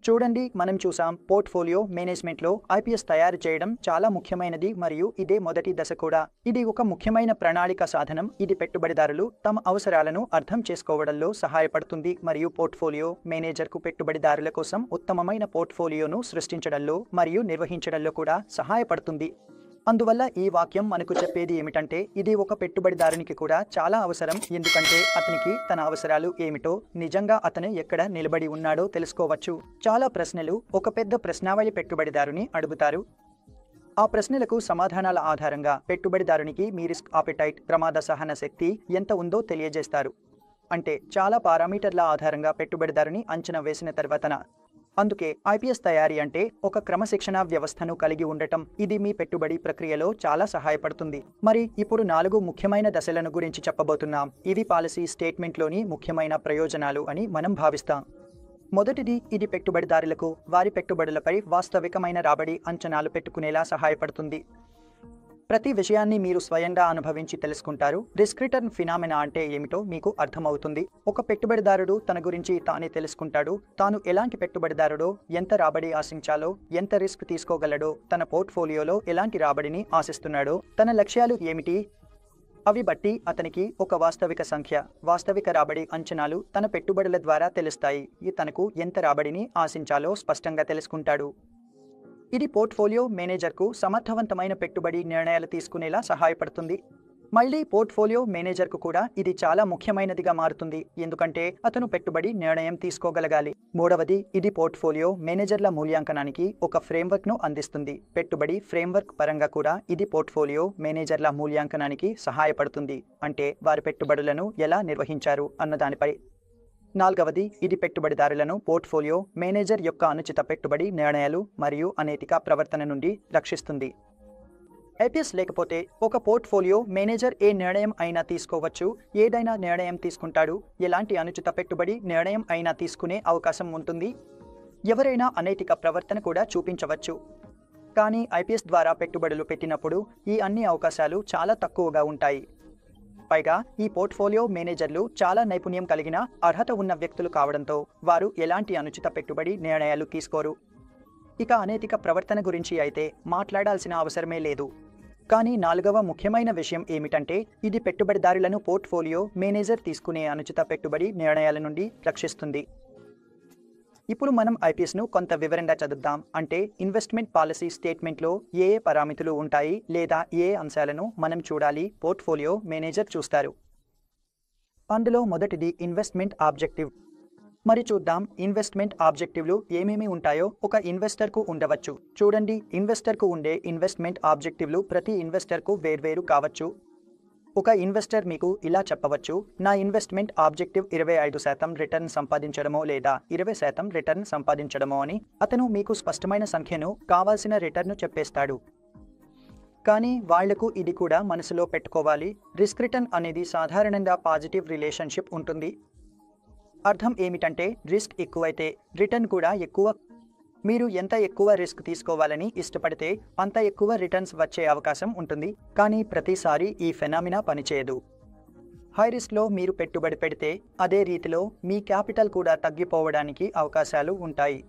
చూడండి, మనం చూసాం పోర్ట్ఫోలియో మేనేజ్మెంట్లో ఐపీఎస్ తయారు చేయడం చాలా ముఖ్యమైనది మరియు ఇదే మొదటి దశ కూడా. ఇది ఒక ముఖ్యమైన ప్రణాళిక సాధనం. ఇది పెట్టుబడిదారులు తమ అవసరాలను అర్థం చేసుకోవడంలో సహాయపడుతుంది మరియు పోర్ట్ఫోలియో మేనేజర్కు పెట్టుబడిదారుల కోసం ఉత్తమమైన పోర్ట్ఫోలియోను సృష్టించడంలో మరియు నిర్వహించడంలో కూడా సహాయపడుతుంది. అందువల్ల ఈ వాక్యం మనకు చెప్పేది ఏమిటంటే ఇది ఒక పెట్టుబడిదారునికి కూడా చాలా అవసరం, ఎందుకంటే అతనికి తన అవసరాలు ఏమిటో, నిజంగా అతను ఎక్కడ నిలబడి ఉన్నాడో తెలుసుకోవచ్చు. చాలా ప్రశ్నలు ఒక పెద్ద ప్రశ్నావళి పెట్టుబడిదారుని అడుగుతారు. ఆ ప్రశ్నలకు సమాధానాల ఆధారంగా పెట్టుబడిదారునికి మీ రిస్క్ అపెటైట్, ప్రమాద సహన శక్తి ఎంత ఉందో తెలియజేస్తారు. అంటే చాలా పారామీటర్ల ఆధారంగా పెట్టుబడిదారుని అంచనా వేసిన తర్వాతన. అందుకే ఐపీఎస్ తయారీ అంటే ఒక క్రమశిక్షణ వ్యవస్థను కలిగి ఉండటం. ఇది మీ పెట్టుబడి ప్రక్రియలో చాలా సహాయపడుతుంది. మరి ఇప్పుడు 4 ముఖ్యమైన దశలను గురించి చెప్పబోతున్నాం. ఇవి పాలసీ స్టేట్మెంట్లోని ముఖ్యమైన ప్రయోజనాలు అని మనం భావిస్తాం. మొదటిది, ఇది పెట్టుబడిదారులకు వారి పెట్టుబడులపై వాస్తవికమైన రాబడి అంచనాలు పెట్టుకునేలా సహాయపడుతుంది. ప్రతి విషయాన్ని మీరు స్వయంగా అనుభవించి తెలుసుకుంటారు. రిస్క్ రిటర్న్ ఫినామినా అంటే ఏమిటో మీకు అర్థమవుతుంది. ఒక పెట్టుబడిదారుడు తన గురించి తానే తెలుసుకుంటాడు. తాను ఎలాంటి పెట్టుబడిదారుడో, ఎంత రాబడి ఆశించాలో, ఎంత రిస్క్ తీసుకోగలడో, తన పోర్ట్ఫోలియోలో ఎలాంటి రాబడిని ఆశిస్తున్నాడో, తన లక్ష్యాలు ఏమిటి, అవి బట్టి అతనికి ఒక వాస్తవిక సంఖ్య, వాస్తవిక రాబడి అంచనాలు తన పెట్టుబడుల ద్వారా తెలుస్తాయి. తనకు ఎంత రాబడిని ఆశించాలో స్పష్టంగా తెలుసుకుంటాడు. ఇది పోర్ట్ఫోలియో మేనేజర్కు సమర్థవంతమైన పెట్టుబడి నిర్ణయాలు తీసుకునేలా సహాయపడుతుంది. మళ్ళీ పోర్ట్ఫోలియో మేనేజర్కు కూడా ఇది చాలా ముఖ్యమైనదిగా మారుతుంది, ఎందుకంటే అతను పెట్టుబడి నిర్ణయం తీసుకోగలగాలి. మూడవది, ఇది పోర్ట్ఫోలియో మేనేజర్ల మూల్యాంకనానికి ఒక ఫ్రేమ్వర్క్ను అందిస్తుంది. పెట్టుబడి ఫ్రేమ్వర్క్ పరంగా కూడా ఇది పోర్ట్ఫోలియో మేనేజర్ల మూల్యాంకనానికి సహాయపడుతుంది, అంటే వారి పెట్టుబడులను ఎలా నిర్వహించారు అన్నదానిపై. నాలుగవది, ఇది పెట్టుబడిదారులను పోర్ట్ఫోలియో మేనేజర్ యొక్క అనుచిత పెట్టుబడి నిర్ణయాలు మరియు అనైతిక ప్రవర్తన నుండి రక్షిస్తుంది. ఐపీఎస్ లేకపోతే ఒక పోర్ట్ఫోలియో మేనేజర్ ఏ నిర్ణయం అయినా తీసుకోవచ్చు, ఏదైనా నిర్ణయం తీసుకుంటాడు, ఎలాంటి అనుచిత పెట్టుబడి నిర్ణయం అయినా తీసుకునే అవకాశం ఉంటుంది, ఎవరైనా అనైతిక ప్రవర్తన కూడా చూపించవచ్చు. కానీ ఐపీఎస్ ద్వారా పెట్టుబడులు పెట్టినప్పుడు ఈ అన్ని అవకాశాలు చాలా తక్కువగా ఉంటాయి. పైగా ఈ పోర్ట్ఫోలియో మేనేజర్లు చాలా నైపుణ్యం కలిగిన, అర్హత ఉన్న వ్యక్తులు కావడంతో వారు ఎలాంటి అనుచిత పెట్టుబడి నిర్ణయాలు తీసుకోరు. ఇక అనైతిక ప్రవర్తన గురించి అయితే మాట్లాడాల్సిన అవసరమే లేదు. కానీ నాలుగవ ముఖ్యమైన విషయం ఏమిటంటే, ఇది పెట్టుబడిదారులను పోర్ట్ఫోలియో మేనేజర్ తీసుకునే అనుచిత పెట్టుబడి నిర్ణయాల నుండి రక్షిస్తుంది. ఇప్పుడు మనం ఐపీఎస్ను కొంత వివరంగా చదువుదాం. అంటే ఇన్వెస్ట్మెంట్ పాలసీ స్టేట్మెంట్లో ఏ పారామితులు ఉంటాయి లేదా ఏ అంశాలను మనం చూడాలి, పోర్ట్ఫోలియో మేనేజర్ చూస్తారు. అందులో మొదటిది ఇన్వెస్ట్మెంట్ ఆబ్జెక్టివ్. మరి చూద్దాం ఇన్వెస్ట్మెంట్ ఆబ్జెక్టివ్లు ఏమేమి ఉంటాయో ఒక ఇన్వెస్టర్కు ఉండవచ్చు. చూడండి, ఇన్వెస్టర్కు ఉండే ఇన్వెస్ట్మెంట్ ఆబ్జెక్టివ్లు ప్రతి ఇన్వెస్టర్కు వేర్వేరు కావచ్చు. ఒక ఇన్వెస్టర్ మీకు ఇలా చెప్పవచ్చు, నా ఇన్వెస్ట్మెంట్ ఆబ్జెక్టివ్ 25% రిటర్న్ సంపాదించడమో లేదా 20% రిటర్న్ సంపాదించడమో అని. అతను మీకు స్పష్టమైన సంఖ్యను, కావాల్సిన రిటర్న్ను చెప్పేస్తాడు. కానీ వాళ్లకు ఇది కూడా మనసులో పెట్టుకోవాలి, రిస్క్ రిటర్న్ అనేది సాధారణంగా పాజిటివ్ రిలేషన్షిప్ ఉంటుంది. అర్థం ఏమిటంటే, రిస్క్ ఎక్కువైతే రిటర్న్ కూడా ఎక్కువ. మీరు ఎంత ఎక్కువ రిస్క్ తీసుకోవాలని ఇష్టపడితే అంత ఎక్కువ రిటర్న్స్ వచ్చే అవకాశం ఉంటుంది. కానీ ప్రతిసారి ఈ ఫెనామినా పనిచేయదు. హై రిస్క్లో మీరు పెట్టుబడి పెడితే అదే రీతిలో మీ క్యాపిటల్ కూడా తగ్గిపోవడానికి అవకాశాలు ఉంటాయి.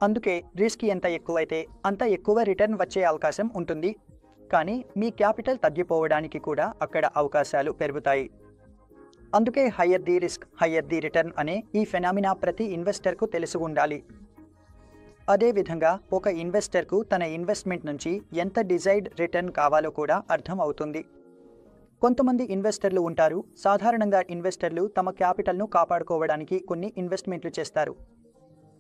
అందుకే రిస్క్ ఎంత ఎక్కువైతే అంత ఎక్కువ రిటర్న్ వచ్చే అవకాశం ఉంటుంది. కానీ మీ క్యాపిటల్ తగ్గిపోవడానికి కూడా అక్కడ అవకాశాలు పెరుగుతాయి. అందుకే higher the risk higher the return అనే ఈ ఫెనామినా ప్రతి ఇన్వెస్టర్కు తెలిసి ఉండాలి. అదేవిధంగా ఒక ఇన్వెస్టర్కు తన ఇన్వెస్ట్మెంట్ నుంచి ఎంత డిజైర్డ్ రిటర్న్ కావాలో కూడా అర్థం అవుతుంది. కొంతమంది ఇన్వెస్టర్లు ఉంటారు, సాధారణంగా ఇన్వెస్టర్లు తమ క్యాపిటల్ను కాపాడుకోవడానికి కొన్ని ఇన్వెస్ట్మెంట్లు చేస్తారు.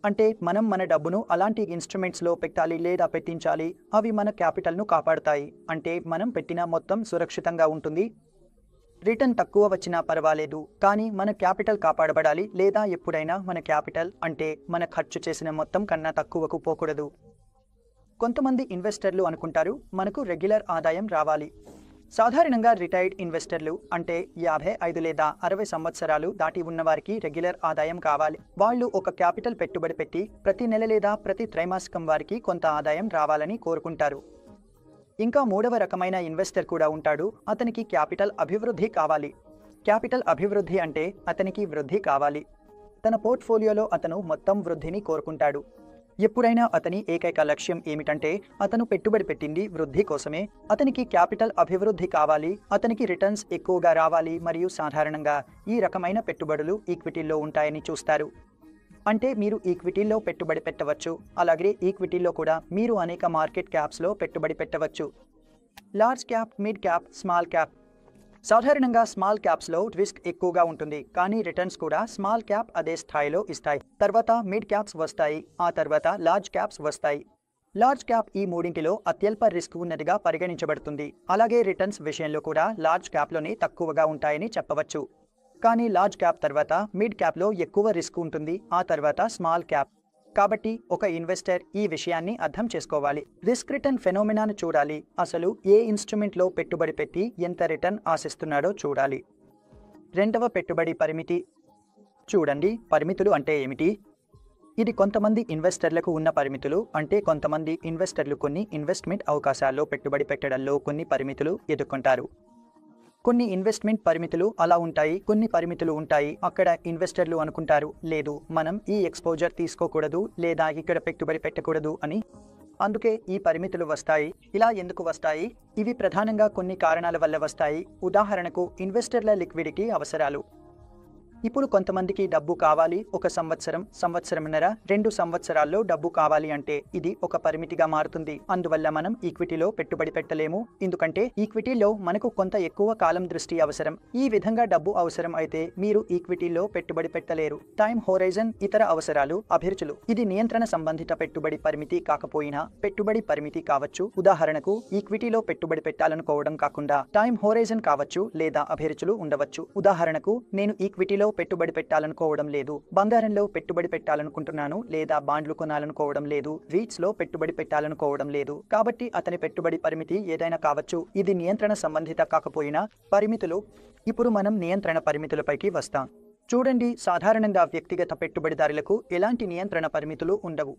అంటే మనం మన డబ్బును అలాంటి ఇన్స్ట్రుమెంట్స్లో పెట్టాలి లేదా పెట్టించాలి, అవి మన క్యాపిటల్ను కాపాడుతాయి. అంటే మనం పెట్టిన మొత్తం సురక్షితంగా ఉంటుంది, రిటర్న్ తక్కువ వచ్చినా పర్వాలేదు, కానీ మన క్యాపిటల్ కాపాడబడాలి. లేదా ఎప్పుడైనా మన క్యాపిటల్ అంటే మన ఖర్చు చేసిన మొత్తం కన్నా తక్కువకు పోకూడదు. కొంతమంది ఇన్వెస్టర్లు అనుకుంటారు, మనకు రెగ్యులర్ ఆదాయం రావాలి. సాధారణంగా రిటైర్డ్ ఇన్వెస్టర్లు అంటే 55 లేదా 60 సంవత్సరాలు దాటి ఉన్నవారికి రెగ్యులర్ ఆదాయం కావాలి. వాళ్ళు ఒక క్యాపిటల్ పెట్టుబడి పెట్టి ప్రతి నెల లేదా ప్రతి త్రైమాసికం వారికి కొంత ఆదాయం రావాలని కోరుకుంటారు. ఇంకా మూడవ రకమైన ఇన్వెస్టర్ కూడా ఉంటాడు, అతనికి క్యాపిటల్ అభివృద్ధి కావాలి. క్యాపిటల్ అభివృద్ధి అంటే అతనికి వృద్ధి కావాలి. తన పోర్ట్ఫోలియోలో అతను మొత్తం వృద్ధిని కోరుకుంటాడు. ఎప్పుడైనా అతని ఏకైక లక్ష్యం ఏమిటంటే అతను పెట్టుబడి పెట్టింది వృద్ధి కోసమే. అతనికి క్యాపిటల్ అభివృద్ధి కావాలి, అతనికి రిటర్న్స్ ఎక్కువగా రావాలి. మరియు సాధారణంగా ఈ రకమైన పెట్టుబడులు ఈక్విటీల్లో ఉంటాయని చూస్తారు. అంటే మీరు ఈక్విటీలో పెట్టుబడి పెట్టవచ్చు. అలాగే ఈక్విటీలో కూడా మీరు అనేక మార్కెట్ క్యాప్స్లో పెట్టుబడి పెట్టవచ్చు. Large cap, mid cap, small cap. సాధారణంగా స్మాల్ క్యాప్స్లో రిస్క్ ఎక్కువగా ఉంటుంది, కానీ రిటర్న్స్ కూడా స్మాల్ క్యాప్ అదే స్థాయిలో ఇస్తాయి. తర్వాత మిడ్ క్యాప్స్ వస్తాయి, ఆ తర్వాత లార్జ్ క్యాప్స్ వస్తాయి. లార్జ్ క్యాప్ ఈ మూడింటిలో అత్యల్ప రిస్క్ ఉన్నదిగా పరిగణించబడుతుంది. అలాగే రిటర్న్స్ విషయంలో కూడా లార్జ్ క్యాప్లోనే తక్కువగా ఉంటాయని చెప్పవచ్చు. కానీ లార్జ్ క్యాప్ తర్వాత మిడ్ క్యాప్లో ఎక్కువ రిస్క్ ఉంటుంది, ఆ తర్వాత స్మాల్ క్యాప్. కాబట్టి ఒక ఇన్వెస్టర్ ఈ విషయాన్ని అర్థం చేసుకోవాలి. రిస్క్ రిటర్న్ ఫెనోమినాను చూడాలి. అసలు ఏ ఇన్స్ట్రుమెంట్లో పెట్టుబడి పెట్టి ఎంత రిటర్న్ ఆశిస్తున్నాడో చూడాలి. రెండవ, పెట్టుబడి పరిమితి. చూడండి, పరిమితులు అంటే ఏమిటి? ఇది కొంతమంది ఇన్వెస్టర్లకు ఉన్న పరిమితులు. అంటే కొంతమంది ఇన్వెస్టర్లు కొన్ని ఇన్వెస్ట్మెంట్ అవకాశాల్లో పెట్టుబడి పెట్టడంలో కొన్ని పరిమితులు ఎదుర్కొంటారు. కొన్ని ఇన్వెస్ట్మెంట్ పరిమితులు అలా ఉంటాయి, కొన్ని పరిమితులు ఉంటాయి. అక్కడ ఇన్వెస్టర్లు అనుకుంటారు, లేదు మనం ఈ ఎక్స్పోజర్ తీసుకోకూడదు లేదా ఇక్కడ పెట్టుబడి పెట్టకూడదు అని. అందుకే ఈ పరిమితులు వస్తాయి. ఇలా ఎందుకు వస్తాయి? ఇవి ప్రధానంగా కొన్ని కారణాల వల్ల వస్తాయి. ఉదాహరణకు ఇన్వెస్టర్ల లిక్విడిటీ అవసరాలు. ఇప్పుడు కొంతమందికి డబ్బు కావాలి, 1 సంవత్సరం, సంవత్సరంన్నర, 2 సంవత్సరాల్లో డబ్బు కావాలి అంటే ఇది ఒక పరిమితిగా మారుతుంది. అందువల్ల మనం ఈక్విటీలో పెట్టుబడి పెట్టలేము, ఎందుకంటే ఈక్విటీలో మనకు కొంత ఎక్కువ కాలం దృష్టి అవసరం. ఈ విధంగా డబ్బు అవసరం అయితే మీరు ఈక్విటీలో పెట్టుబడి పెట్టలేరు. టైం హోరైజన్, ఇతర అవసరాలు, అభిరుచులు. ఇది నియంత్రణ సంబంధిత పెట్టుబడి పరిమితి కాకపోయినా పెట్టుబడి పరిమితి కావచ్చు. ఉదాహరణకు ఈక్విటీలో పెట్టుబడి పెట్టాలనుకోవడం కాకుండా టైం హోరైజన్ కావచ్చు లేదా అభిరుచులు ఉండవచ్చు. ఉదాహరణకు నేను ఈక్విటీలో పెట్టుబడి పెట్టాలనుకోవడం లేదు, బంగారంలో పెట్టుబడి పెట్టాలనుకుంటున్నాను లేదా బాండ్లు కొనాలనుకోవడం లేదు, REITs లో పెట్టుబడి పెట్టాలనుకోవడం లేదు. కాబట్టి అతని పెట్టుబడి పరిమితి ఏదైనా కావచ్చు. ఇది నియంత్రణ సంబంధిత కాకపోయినా పరిమితులు. ఇప్పుడు మనం నియంత్రణ పరిమితులపైకి వస్తాం. చూడండి, సాధారణంగా వ్యక్తిగత పెట్టుబడిదారులకు ఎలాంటి నియంత్రణ పరిమితులు ఉండవు.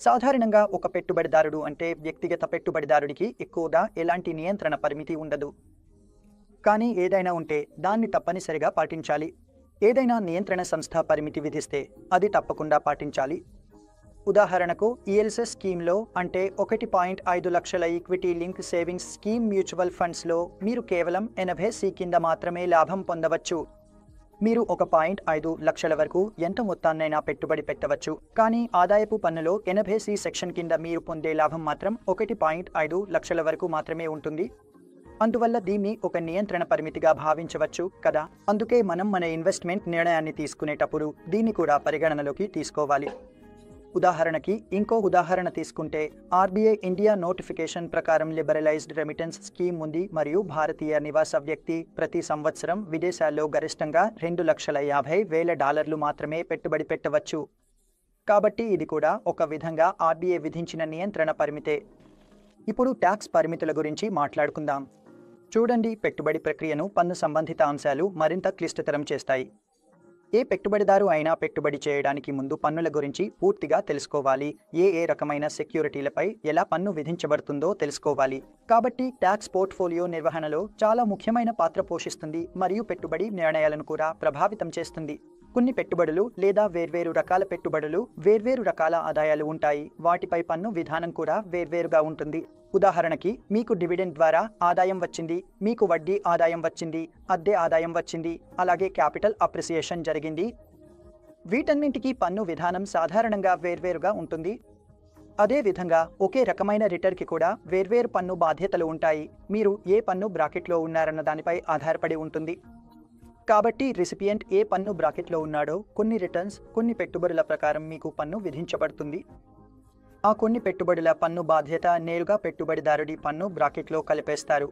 సాధారణంగా ఒక పెట్టుబడిదారుడు అంటే వ్యక్తిగత పెట్టుబడిదారుడికి ఎక్కువగా ఎలాంటి నియంత్రణ పరిమితి ఉండదు. కానీ ఏదైనా ఉంటే దాన్ని తప్పనిసరిగా పాటించాలి. ఏదైనా నియంత్రణ సంస్థ పరిమితి విధిస్తే అది తప్పకుండా పాటించాలి. ఉదాహరణకు ELSS స్కీమ్లో అంటే 1.5 లక్షల equity link savings scheme mutual ఫండ్స్లో మీరు కేవలం 80C కింద మాత్రమే లాభం పొందవచ్చు. మీరు 1.5 లక్షల వరకు ఎంత మొత్తాన్నైనా పెట్టుబడి పెట్టవచ్చు, కానీ ఆదాయపు పన్నులో 80C సెక్షన్ కింద మీరు పొందే లాభం మాత్రం 1.5 లక్షల వరకు మాత్రమే ఉంటుంది. అందువల్ల దీన్ని ఒక నియంత్రణ పరిమితిగా భావించవచ్చు కదా. అందుకే మనం మన ఇన్వెస్ట్మెంట్ నిర్ణయాన్ని తీసుకునేటప్పుడు దీన్ని కూడా పరిగణనలోకి తీసుకోవాలి. ఉదాహరణకి ఇంకో ఉదాహరణ తీసుకుంటే RBI ఇండియా నోటిఫికేషన్ ప్రకారం లిబరలైజ్డ్ రెమిటెన్స్ స్కీమ్ ఉంది మరియు భారతీయ నివాస వ్యక్తి ప్రతి సంవత్సరం విదేశాల్లో గరిష్టంగా $2,50,000 మాత్రమే పెట్టుబడి పెట్టవచ్చు. కాబట్టి ఇది కూడా ఒక విధంగా RBI విధించిన నియంత్రణ పరిమితే. ఇప్పుడు ట్యాక్స్ పరిమితుల గురించి మాట్లాడుకుందాం. చూడండి, పెట్టుబడి ప్రక్రియను పన్ను సంబంధిత అంశాలు మరింత క్లిష్టతరం చేస్తాయి. ఏ పెట్టుబడిదారు అయినా పెట్టుబడి చేయడానికి ముందు పన్నుల గురించి పూర్తిగా తెలుసుకోవాలి. ఏ రకమైన సెక్యూరిటీలపై ఎలా పన్ను విధించబడుతుందో తెలుసుకోవాలి. కాబట్టి ట్యాక్స్ పోర్ట్ఫోలియో నిర్వహణలో చాలా ముఖ్యమైన పాత్ర పోషిస్తుంది మరియు పెట్టుబడి నిర్ణయాలను కూడా ప్రభావితం చేస్తుంది. కొన్ని పెట్టుబడులు లేదా వేర్వేరు రకాల పెట్టుబడులు, వేర్వేరు రకాల ఆదాయాలు ఉంటాయి. వాటిపై పన్ను విధానం కూడా వేర్వేరుగా ఉంటుంది. ఉదాహరణకి మీకు డివిడెండ్ ద్వారా ఆదాయం వచ్చింది, మీకు వడ్డీ ఆదాయం వచ్చింది, అద్దె ఆదాయం వచ్చింది, అలాగే క్యాపిటల్ అప్రిసియేషన్ జరిగింది. వీటన్నింటికీ పన్ను విధానం సాధారణంగా వేర్వేరుగా ఉంటుంది. అదేవిధంగా ఒకే రకమైన రిటర్న్కి కూడా వేర్వేరు పన్ను బాధ్యతలు ఉంటాయి. మీరు ఏ పన్ను బ్రాకెట్లో ఉన్నారన్న దానిపై ఆధారపడి ఉంటుంది. కాబట్టి రిసిపియంట్ ఏ పన్ను బ్రాకెట్లో ఉన్నాడో కొన్ని రిటర్న్స్, కొన్ని పెట్టుబడుల ప్రకారం మీకు పన్ను విధించబడుతుంది. ఆ కొన్ని పెట్టుబడుల పన్ను బాధ్యత నేరుగా పెట్టుబడిదారుడి పన్ను బ్రాకెట్లో కలిపేస్తారు.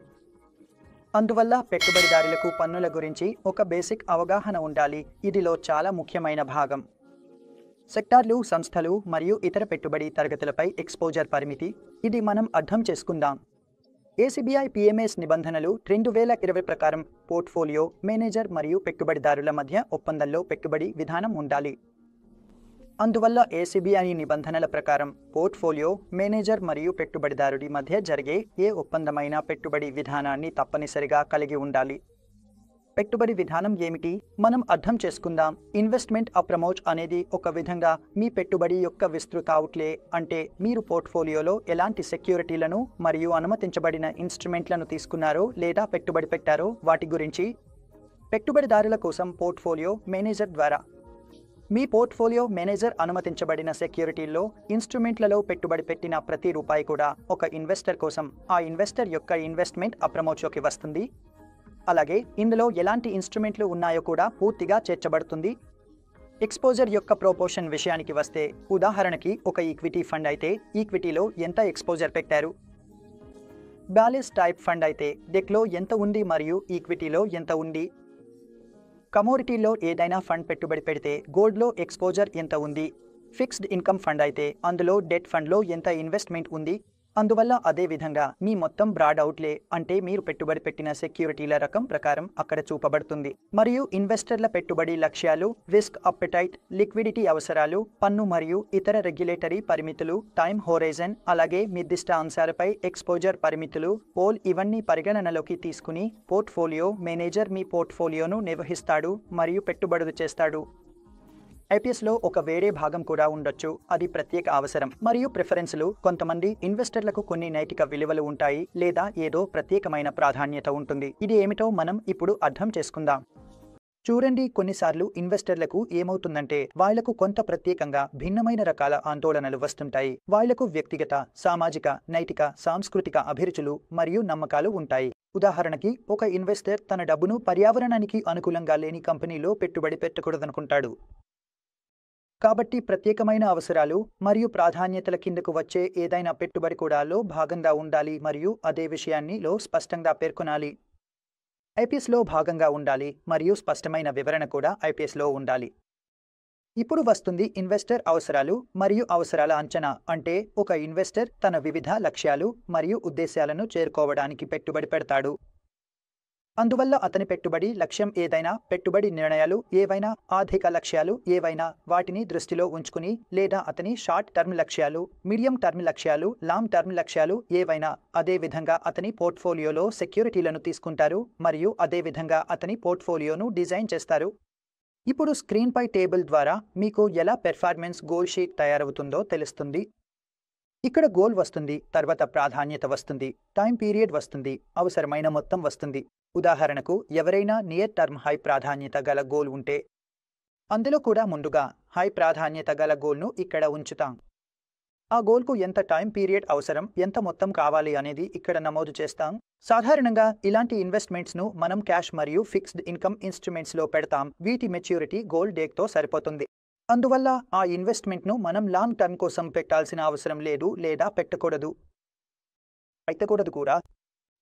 అందువల్ల పెట్టుబడిదారులకు పన్నుల గురించి ఒక బేసిక్ అవగాహన ఉండాలి. ఇదిలో చాలా ముఖ్యమైన భాగం. సెక్టార్లు, సంస్థలు మరియు ఇతర పెట్టుబడి తరగతులపై ఎక్స్పోజర్ పరిమితి. ఇది మనం అర్థం చేసుకుందాం. ACBI PMS నిబంధనలు 2020 ప్రకారం పోర్ట్ఫోలియో మేనేజర్ మరియు పెట్టుబడిదారుల మధ్య ఒప్పందంలో పెట్టుబడి విధానం ఉండాలి. అందువల్ల ACBI నిబంధనల ప్రకారం పోర్ట్ఫోలియో మేనేజర్ మరియు పెట్టుబడిదారుడి మధ్య జరిగే ఏ ఒప్పందమైన పెట్టుబడి విధానాన్ని తప్పనిసరిగా కలిగి ఉండాలి. పెట్టుబడి విధానం ఏమిటి? మనం అర్థం చేసుకుందాం. ఇన్వెస్ట్మెంట్ అప్రమోచ్ అనేది ఒక విధంగా మీ పెట్టుబడి యొక్క విస్తృత అవుట్లే. అంటే మీరు పోర్ట్ఫోలియోలో ఎలాంటి సెక్యూరిటీలను మరియు అనుమతించబడిన ఇన్స్ట్రుమెంట్లను తీసుకున్నారో లేదా పెట్టుబడి పెట్టారో వాటి గురించి. పెట్టుబడిదారుల కోసం పోర్ట్ఫోలియో మేనేజర్ ద్వారా మీ పోర్ట్ఫోలియో మేనేజర్ అనుమతించబడిన సెక్యూరిటీల్లో, ఇన్స్ట్రుమెంట్లలో పెట్టుబడి పెట్టిన ప్రతి రూపాయి కూడా ఒక ఇన్వెస్టర్ కోసం ఆ ఇన్వెస్టర్ యొక్క ఇన్వెస్ట్మెంట్ అప్రమోచ్లోకి వస్తుంది. అలాగే ఇందులో ఎలాంటి ఇన్స్ట్రుమెంట్లు ఉన్నాయో కూడా పూర్తిగా చేర్చబడుతుంది. ఎక్స్పోజర్ యొక్క ప్రొపోర్షన్ విషయానికి వస్తే, ఉదాహరణకి ఒక ఈక్విటీ ఫండ్ అయితే ఈక్విటీలో ఎంత ఎక్స్పోజర్ పెట్టారు, బ్యాలెన్స్ టైప్ ఫండ్ అయితే డెక్లో ఎంత ఉంది మరియు ఈక్విటీలో ఎంత ఉంది, కమోడిటీలో ఏదైనా ఫండ్ పెట్టుబడి పెడితే గోల్డ్లో ఎక్స్పోజర్ ఎంత ఉంది, ఫిక్స్డ్ ఇన్కమ్ ఫండ్ అయితే అందులో డెట్ ఫండ్లో ఎంత ఇన్వెస్ట్మెంట్ ఉంది. అందువల్ల అదే విధంగా మీ మొత్తం బ్రాడ్ అవుట్లే అంటే మీరు పెట్టుబడి పెట్టిన సెక్యూరిటీల రకం ప్రకారం అక్కడ చూపబడుతుంది. మరియు ఇన్వెస్టర్ల పెట్టుబడి లక్ష్యాలు, రిస్క్ అప్పెటైట్, లిక్విడిటీ అవసరాలు, పన్ను మరియు ఇతర రెగ్యులేటరీ పరిమితులు, టైం హోరైజన్, అలాగే నిర్దిష్ట అంశాలపై ఎక్స్పోజర్ పరిమితులు, ఇవన్నీ పరిగణనలోకి తీసుకుని పోర్ట్ఫోలియో మేనేజర్ మీ పోర్ట్ఫోలియోను నిర్వహిస్తాడు మరియు పెట్టుబడులు చేస్తాడు. IPSలో ఒక వేరే భాగం కూడా ఉండొచ్చు. అది ప్రత్యేక అవసరం మరియు ప్రిఫరెన్సులు. కొంతమంది ఇన్వెస్టర్లకు కొన్ని నైతిక విలువలు ఉంటాయి లేదా ఏదో ప్రత్యేకమైన ప్రాధాన్యత ఉంటుంది. ఇది ఏమిటో మనం ఇప్పుడు అర్థం చేసుకుందాం. చూడండి, కొన్నిసార్లు ఇన్వెస్టర్లకు ఏమవుతుందంటే వాళ్లకు కొంత ప్రత్యేకంగా భిన్నమైన రకాల ఆందోళనలు వస్తుంటాయి. వాళ్లకు వ్యక్తిగత, సామాజిక, నైతిక, సాంస్కృతిక అభిరుచులు మరియు నమ్మకాలు ఉంటాయి. ఉదాహరణకి, ఒక ఇన్వెస్టర్ తన డబ్బును పర్యావరణానికి అనుకూలంగా లేని కంపెనీలో పెట్టుబడి పెట్టకూడదనుకుంటాడు. కాబట్టి ప్రత్యేకమైన అవసరాలు మరియు ప్రాధాన్యతల కిందకు వచ్చే ఏదైనా పెట్టుబడి కూడా లో భాగంగా ఉండాలి మరియు అదే విషయాన్ని లో స్పష్టంగా పేర్కొనాలి. ఐపీఎస్లో భాగంగా ఉండాలి మరియు స్పష్టమైన వివరణ కూడా ఐపీఎస్లో ఉండాలి. ఇప్పుడు వస్తుంది ఇన్వెస్టర్ అవసరాలు మరియు అవసరాల అంచనా. అంటే ఒక ఇన్వెస్టర్ తన వివిధ లక్ష్యాలు మరియు ఉద్దేశాలను చేరుకోవడానికి పెట్టుబడి పెడతాడు. అందువల్ల అతని పెట్టుబడి లక్ష్యం ఏదైనా, పెట్టుబడి నిర్ణయాలు ఏవైనా, ఆర్థిక లక్ష్యాలు ఏవైనా వాటిని దృష్టిలో ఉంచుకుని, లేదా అతని షార్ట్ టర్మ్ లక్ష్యాలు, మీడియం టర్మ్ లక్ష్యాలు, లాంగ్ టర్మ్ లక్ష్యాలు ఏవైనా, అదే విధంగా అతని పోర్ట్ఫోలియోలో సెక్యూరిటీలను తీసుకుంటారు మరియు అదే విధంగా అతని పోర్ట్ఫోలియోను డిజైన్ చేస్తారు. ఇప్పుడు స్క్రీన్పై టేబుల్ ద్వారా మీకు ఎలా పెర్ఫార్మెన్స్ గోల్ షీట్ తయారవుతుందో తెలుస్తుంది. ఇక్కడ గోల్ వస్తుంది, తర్వాత ప్రాధాన్యత వస్తుంది, టైం పీరియడ్ వస్తుంది, అవసరమైన మొత్తం వస్తుంది. ఉదాహరణకు, ఎవరైనా నియర్ టర్మ్ హై ప్రాధాన్యత గల గోల్ ఉంటే అందులో కూడా ముందుగా హై ప్రాధాన్యత గల గోల్ను ఇక్కడ ఉంచుతాం. ఆ గోల్కు ఎంత టైం పీరియడ్ అవసరం, ఎంత మొత్తం కావాలి అనేది ఇక్కడ నమోదు చేస్తాం. సాధారణంగా ఇలాంటి ఇన్వెస్ట్మెంట్స్ను మనం క్యాష్ మరియు ఫిక్స్డ్ ఇన్కమ్ ఇన్స్ట్రుమెంట్స్లో పెడతాం. వీటి మెచ్యూరిటీ గోల్ డేట్తో సరిపోతుంది. అందువల్ల ఆ ఇన్వెస్ట్మెంట్ను మనం లాంగ్ టర్మ్ కోసం పెట్టాల్సిన అవసరం లేదు లేదా పెట్టకూడదు కూడా.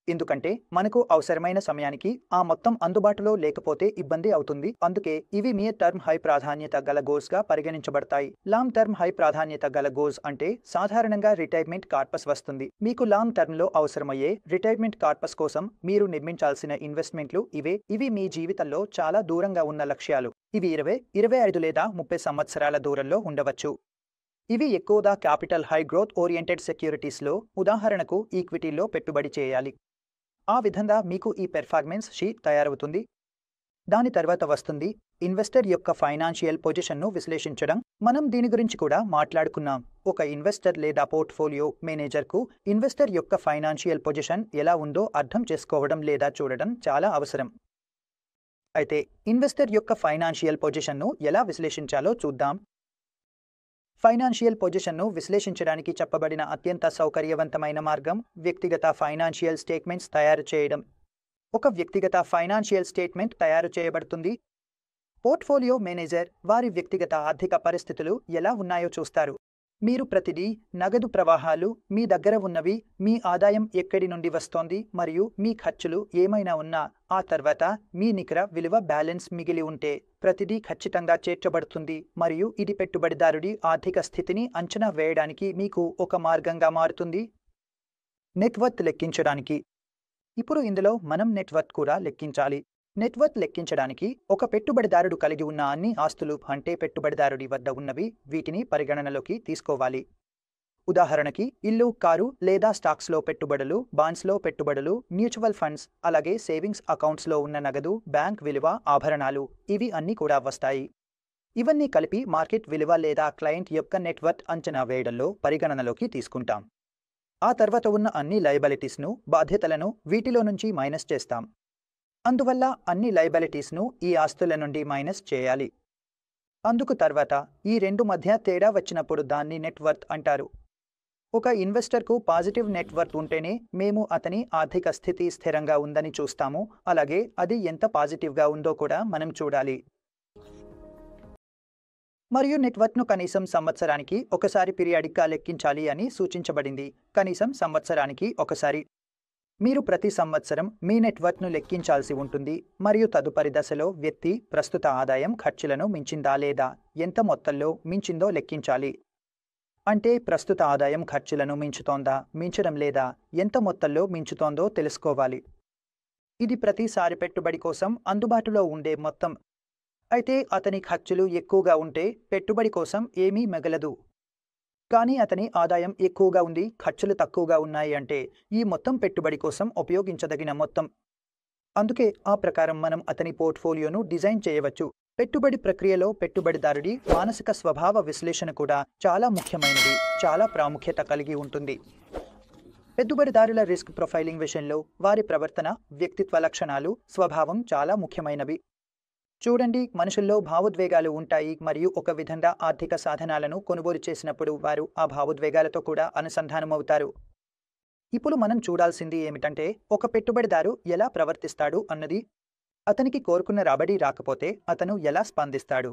ఎందుకంటే మనకు అవసరమైన సమయానికి ఆ మొత్తం అందుబాటులో లేకపోతే ఇబ్బంది అవుతుంది. అందుకే ఇవి నియర్ టర్మ్ హై ప్రాధాన్యత గల గోల్స్గా పరిగణించబడతాయి. లాంగ్ టర్మ్ హై ప్రాధాన్యత గల గోల్స్ అంటే సాధారణంగా రిటైర్మెంట్ కార్పస్ వస్తుంది. మీకు లాంగ్ టర్మ్లో అవసరమయ్యే రిటైర్మెంట్ కార్పస్ కోసం మీరు నిర్మించాల్సిన ఇన్వెస్ట్మెంట్లు ఇవే. ఇవి మీ జీవితంలో చాలా దూరంగా ఉన్న లక్ష్యాలు. ఇవి 20, 25 లేదా 30 సంవత్సరాల దూరంలో ఉండవచ్చు. ఇవి ఎక్కువగా క్యాపిటల్ హై గ్రోత్ ఓరియంటెడ్ సెక్యూరిటీస్లో, ఉదాహరణకు ఈక్విటీలో పెట్టుబడి చేయాలి. ఆ విధంగా మీకు ఈ పెర్ఫార్మెన్స్ షీట్ తయారవుతుంది. దాని తర్వాత వస్తుంది ఇన్వెస్టర్ యొక్క ఫైనాన్షియల్ పొజిషన్ను విశ్లేషించడం. మనం దీని గురించి కూడా మాట్లాడుకున్నాం. ఒక ఇన్వెస్టర్ లేదా పోర్ట్ఫోలియో మేనేజర్కు ఇన్వెస్టర్ యొక్క ఫైనాన్షియల్ పొజిషన్ ఎలా ఉందో అర్థం చేసుకోవడం లేదా చూడడం చాలా అవసరం. అయితే ఇన్వెస్టర్ యొక్క ఫైనాన్షియల్ పొజిషన్ను ఎలా విశ్లేషించాలో చూద్దాం. ఫైనాన్షియల్ పొజిషన్ను విశ్లేషించడానికి చెప్పబడిన అత్యంత సౌకర్యవంతమైన మార్గం వ్యక్తిగత ఫైనాన్షియల్ స్టేట్మెంట్స్ తయారు చేయడం. ఒక వ్యక్తిగత ఫైనాన్షియల్ స్టేట్మెంట్ తయారు చేయబడుతుంది. పోర్ట్ఫోలియో మేనేజర్ వారి వ్యక్తిగత ఆర్థిక పరిస్థితులు ఎలా ఉన్నాయో చూస్తారు. మీరు ప్రతిదీ, నగదు ప్రవాహాలు, మీ దగ్గర ఉన్నవి, మీ ఆదాయం ఎక్కడి నుండి వస్తోంది మరియు మీ ఖర్చులు ఏమైనా ఉన్నా, ఆ తర్వాత మీ నికర విలువ బ్యాలెన్స్ మిగిలి ఉంటే ప్రతిదీ ఖచ్చితంగా చేర్చబడుతుంది మరియు ఇది పెట్టుబడిదారుడి ఆర్థిక స్థితిని అంచనా వేయడానికి మీకు ఒక మార్గంగా మారుతుంది. నెట్వర్త్ లెక్కించడానికి. ఇప్పుడు ఇందులో మనం నెట్వర్త్ కూడా లెక్కించాలి. నెట్వర్త్ లెక్కించడానికి ఒక పెట్టుబడిదారుడు కలిగి ఉన్న అన్ని ఆస్తులు అంటే పెట్టుబడిదారుడి వద్ద ఉన్నవి, వీటిని పరిగణనలోకి తీసుకోవాలి. ఉదాహరణకి ఇల్లు, కారు లేదా స్టాక్స్లో పెట్టుబడులు, బాండ్స్లో పెట్టుబడులు, మ్యూచువల్ ఫండ్స్, అలాగే సేవింగ్స్ అకౌంట్స్లో ఉన్న నగదు, బ్యాంక్ విలువ, ఆభరణాలు, ఇవి అన్నీ కూడా వస్తాయి. ఇవన్నీ కలిపి మార్కెట్ విలువ లేదా క్లయింట్ యొక్క నెట్వర్త్ అంచనా వేయడంలో పరిగణనలోకి తీసుకుంటాం. ఆ తర్వాత ఉన్న అన్ని లయబిలిటీస్ను, బాధ్యతలను వీటిలో నుంచి మైనస్ చేస్తాం. అందువల్ల అన్ని లయబిలిటీస్ను ఈ ఆస్తుల నుండి మైనస్ చేయాలి. అందుకు తర్వాత ఈ రెండు మధ్య తేడా వచ్చినప్పుడు దాన్ని నెట్వర్త్ అంటారు. ఒక ఇన్వెస్టర్కు పాజిటివ్ నెట్వర్త్ ఉంటేనే మేము అతని ఆర్థిక స్థితి స్థిరంగా ఉందని చూస్తాము. అలాగే అది ఎంత పాజిటివ్గా ఉందో కూడా మనం చూడాలి. మరియు నెట్వర్త్ను కనీసం సంవత్సరానికి ఒకసారి పీరియాడిక్గా లెక్కించాలి అని సూచించబడింది. కనీసం సంవత్సరానికి ఒకసారి. మీరు ప్రతి సంవత్సరం మీ నెట్వర్త్ను లెక్కించాల్సి ఉంటుంది మరియు తదుపరి దశలో వ్యక్తి ప్రస్తుత ఆదాయం ఖర్చులను మించిందా లేదా ఎంత మొత్తంలో మించిందో లెక్కించాలి. అంటే ప్రస్తుత ఆదాయం ఖర్చులను మించుతోందా, మించడం లేదా ఎంత మొత్తంలో మించుతోందో తెలుసుకోవాలి. ఇది ప్రతిసారి పెట్టుబడి కోసం అందుబాటులో ఉండే మొత్తం. అయితే అతని ఖర్చులు ఎక్కువగా ఉంటే పెట్టుబడి కోసం ఏమీ మిగలదు. కానీ అతని ఆదాయం ఎక్కువగా ఉంది, ఖర్చులు తక్కువగా ఉన్నాయి అంటే ఈ మొత్తం పెట్టుబడి కోసం ఉపయోగించదగిన మొత్తం. అందుకే ఆ ప్రకారం మనం అతని పోర్ట్ఫోలియోను డిజైన్ చేయవచ్చు. పెట్టుబడి ప్రక్రియలో పెట్టుబడిదారుడి మానసిక స్వభావ విశ్లేషణ కూడా చాలా ముఖ్యమైనది, చాలా ప్రాముఖ్యత కలిగి ఉంటుంది. పెట్టుబడిదారుల రిస్క్ ప్రొఫైలింగ్ విషయంలో వారి ప్రవర్తన, వ్యక్తిత్వ లక్షణాలు, స్వభావం చాలా ముఖ్యమైనవి. చూడండి, మనుషుల్లో భావోద్వేగాలు ఉంటాయి మరియు ఒక విధంగా ఆర్థిక సాధనాలను కొనుగోలు చేసినప్పుడు వారు ఆ భావోద్వేగాలతో కూడా అనుసంధానమవుతారు. ఇప్పుడు మనం చూడాల్సింది ఏమిటంటే, ఒక పెట్టుబడిదారు ఎలా ప్రవర్తిస్తాడు అన్నది. అతనికి కోరుకున్న రాబడి రాకపోతే అతను ఎలా స్పందిస్తాడు?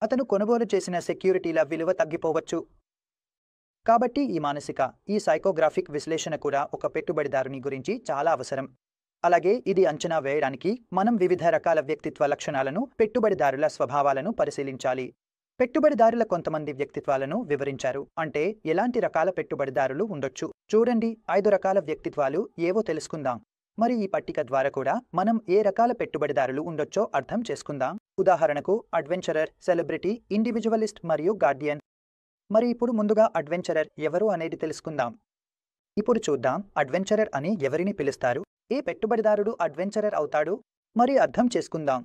అతను కొనుగోలు చేసిన సెక్యూరిటీల విలువ తగ్గిపోవచ్చు. కాబట్టి ఈ సైకోగ్రాఫిక్ విశ్లేషణ కూడా ఒక పెట్టుబడిదారుని గురించి చాలా అవసరం. అలాగే ఇది అంచనా వేయడానికి మనం వివిధ రకాల వ్యక్తిత్వ లక్షణాలను, పెట్టుబడిదారుల స్వభావాలను పరిశీలించాలి. పెట్టుబడిదారుల కొంతమంది వ్యక్తిత్వాలను వివరించారు. అంటే ఎలాంటి రకాల పెట్టుబడిదారులు ఉండొచ్చు. చూడండి, 5 రకాల వ్యక్తిత్వాలు ఏవో తెలుసుకుందాం. మరి ఈ పట్టిక ద్వారా కూడా మనం ఏ రకాల పెట్టుబడిదారులు ఉండొచ్చో అర్థం చేసుకుందాం. ఉదాహరణకు అడ్వెంచరర్, సెలబ్రిటీ, ఇండివిజువలిస్ట్ మరియు గార్డియన్. మరి ఇప్పుడు ముందుగా అడ్వెంచరర్ ఎవరు అనేది తెలుసుకుందాం. ఇప్పుడు చూద్దాం, అడ్వెంచరర్ అని ఎవరిని పిలుస్తారు, ఏ పెట్టుబడిదారుడు అడ్వెంచరర్ అవుతాడు, మరి అర్థం చేసుకుందాం.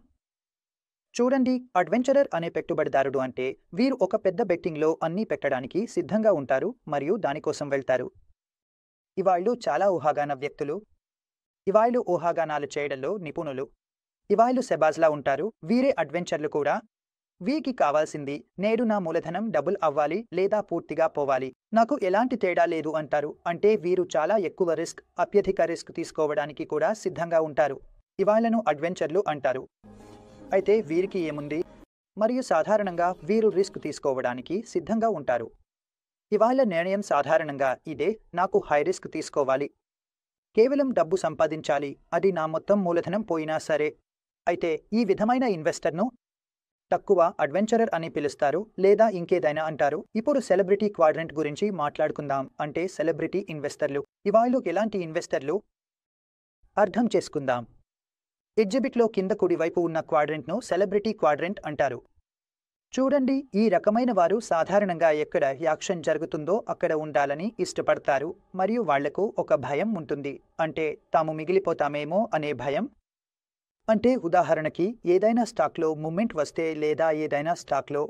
చూడండి, అడ్వెంచరర్ అనే పెట్టుబడిదారుడు అంటే వీరు ఒక పెద్ద బెట్టింగ్లో అన్నీ పెట్టడానికి సిద్ధంగా ఉంటారు మరియు దానికోసం వెళ్తారు. ఇవాళ్ళు చాలా ఊహాగాన వ్యక్తులు. ఇవాళ్ళు ఊహాగానాలు చేయడంలో నిపుణులు. ఇవాళ్ళు సెబాజ్లా ఉంటారు. వీరే అడ్వెంచర్లు కూడా. వీరికి కావాల్సింది నేడు నా మూలధనం డబుల్ అవ్వాలి లేదా పూర్తిగా పోవాలి, నాకు ఎలాంటి తేడా లేదు అంటారు. అంటే వీరు చాలా ఎక్కువ రిస్క్, అత్యధిక రిస్క్ తీసుకోవడానికి కూడా సిద్ధంగా ఉంటారు. ఇవాళ్లను అడ్వెంచర్లు అంటారు. అయితే వీరికి ఏముంది? మరియు సాధారణంగా వీరు రిస్క్ తీసుకోవడానికి సిద్ధంగా ఉంటారు. ఇవాళ నిర్ణయం సాధారణంగా ఇదే, నాకు హై రిస్క్ తీసుకోవాలి, కేవలం డబ్బు సంపాదించాలి, అది నా మొత్తం మూలధనం పోయినా సరే. అయితే ఈ విధమైన ఇన్వెస్టర్ను తక్కువ అడ్వెంచరర్ అని పిలుస్తారు లేదా ఇంకేదైనా అంటారు. ఇప్పుడు సెలబ్రిటీ క్వాడ్రంట్ గురించి మాట్లాడుకుందాం. అంటే సెలబ్రిటీ ఇన్వెస్టర్లు. ఇవాళ్ళు ఎలాంటి ఇన్వెస్టర్లు అర్థం చేసుకుందాం. ఎగ్జిబిట్లో కింద కుడివైపు ఉన్న క్వాడ్రంట్ను సెలబ్రిటీ క్వాడ్రంట్ అంటారు. చూడండి, ఈ రకమైన వారు సాధారణంగా ఎక్కడ యాక్షన్ జరుగుతుందో అక్కడ ఉండాలని ఇష్టపడతారు మరియు వాళ్లకు ఒక భయం ఉంటుంది. అంటే తాము మిగిలిపోతామేమో అనే భయం. అంటే ఉదాహరణకి ఏదైనా స్టాక్లో మూమెంట్ వస్తే లేదా ఏదైనా స్టాక్లో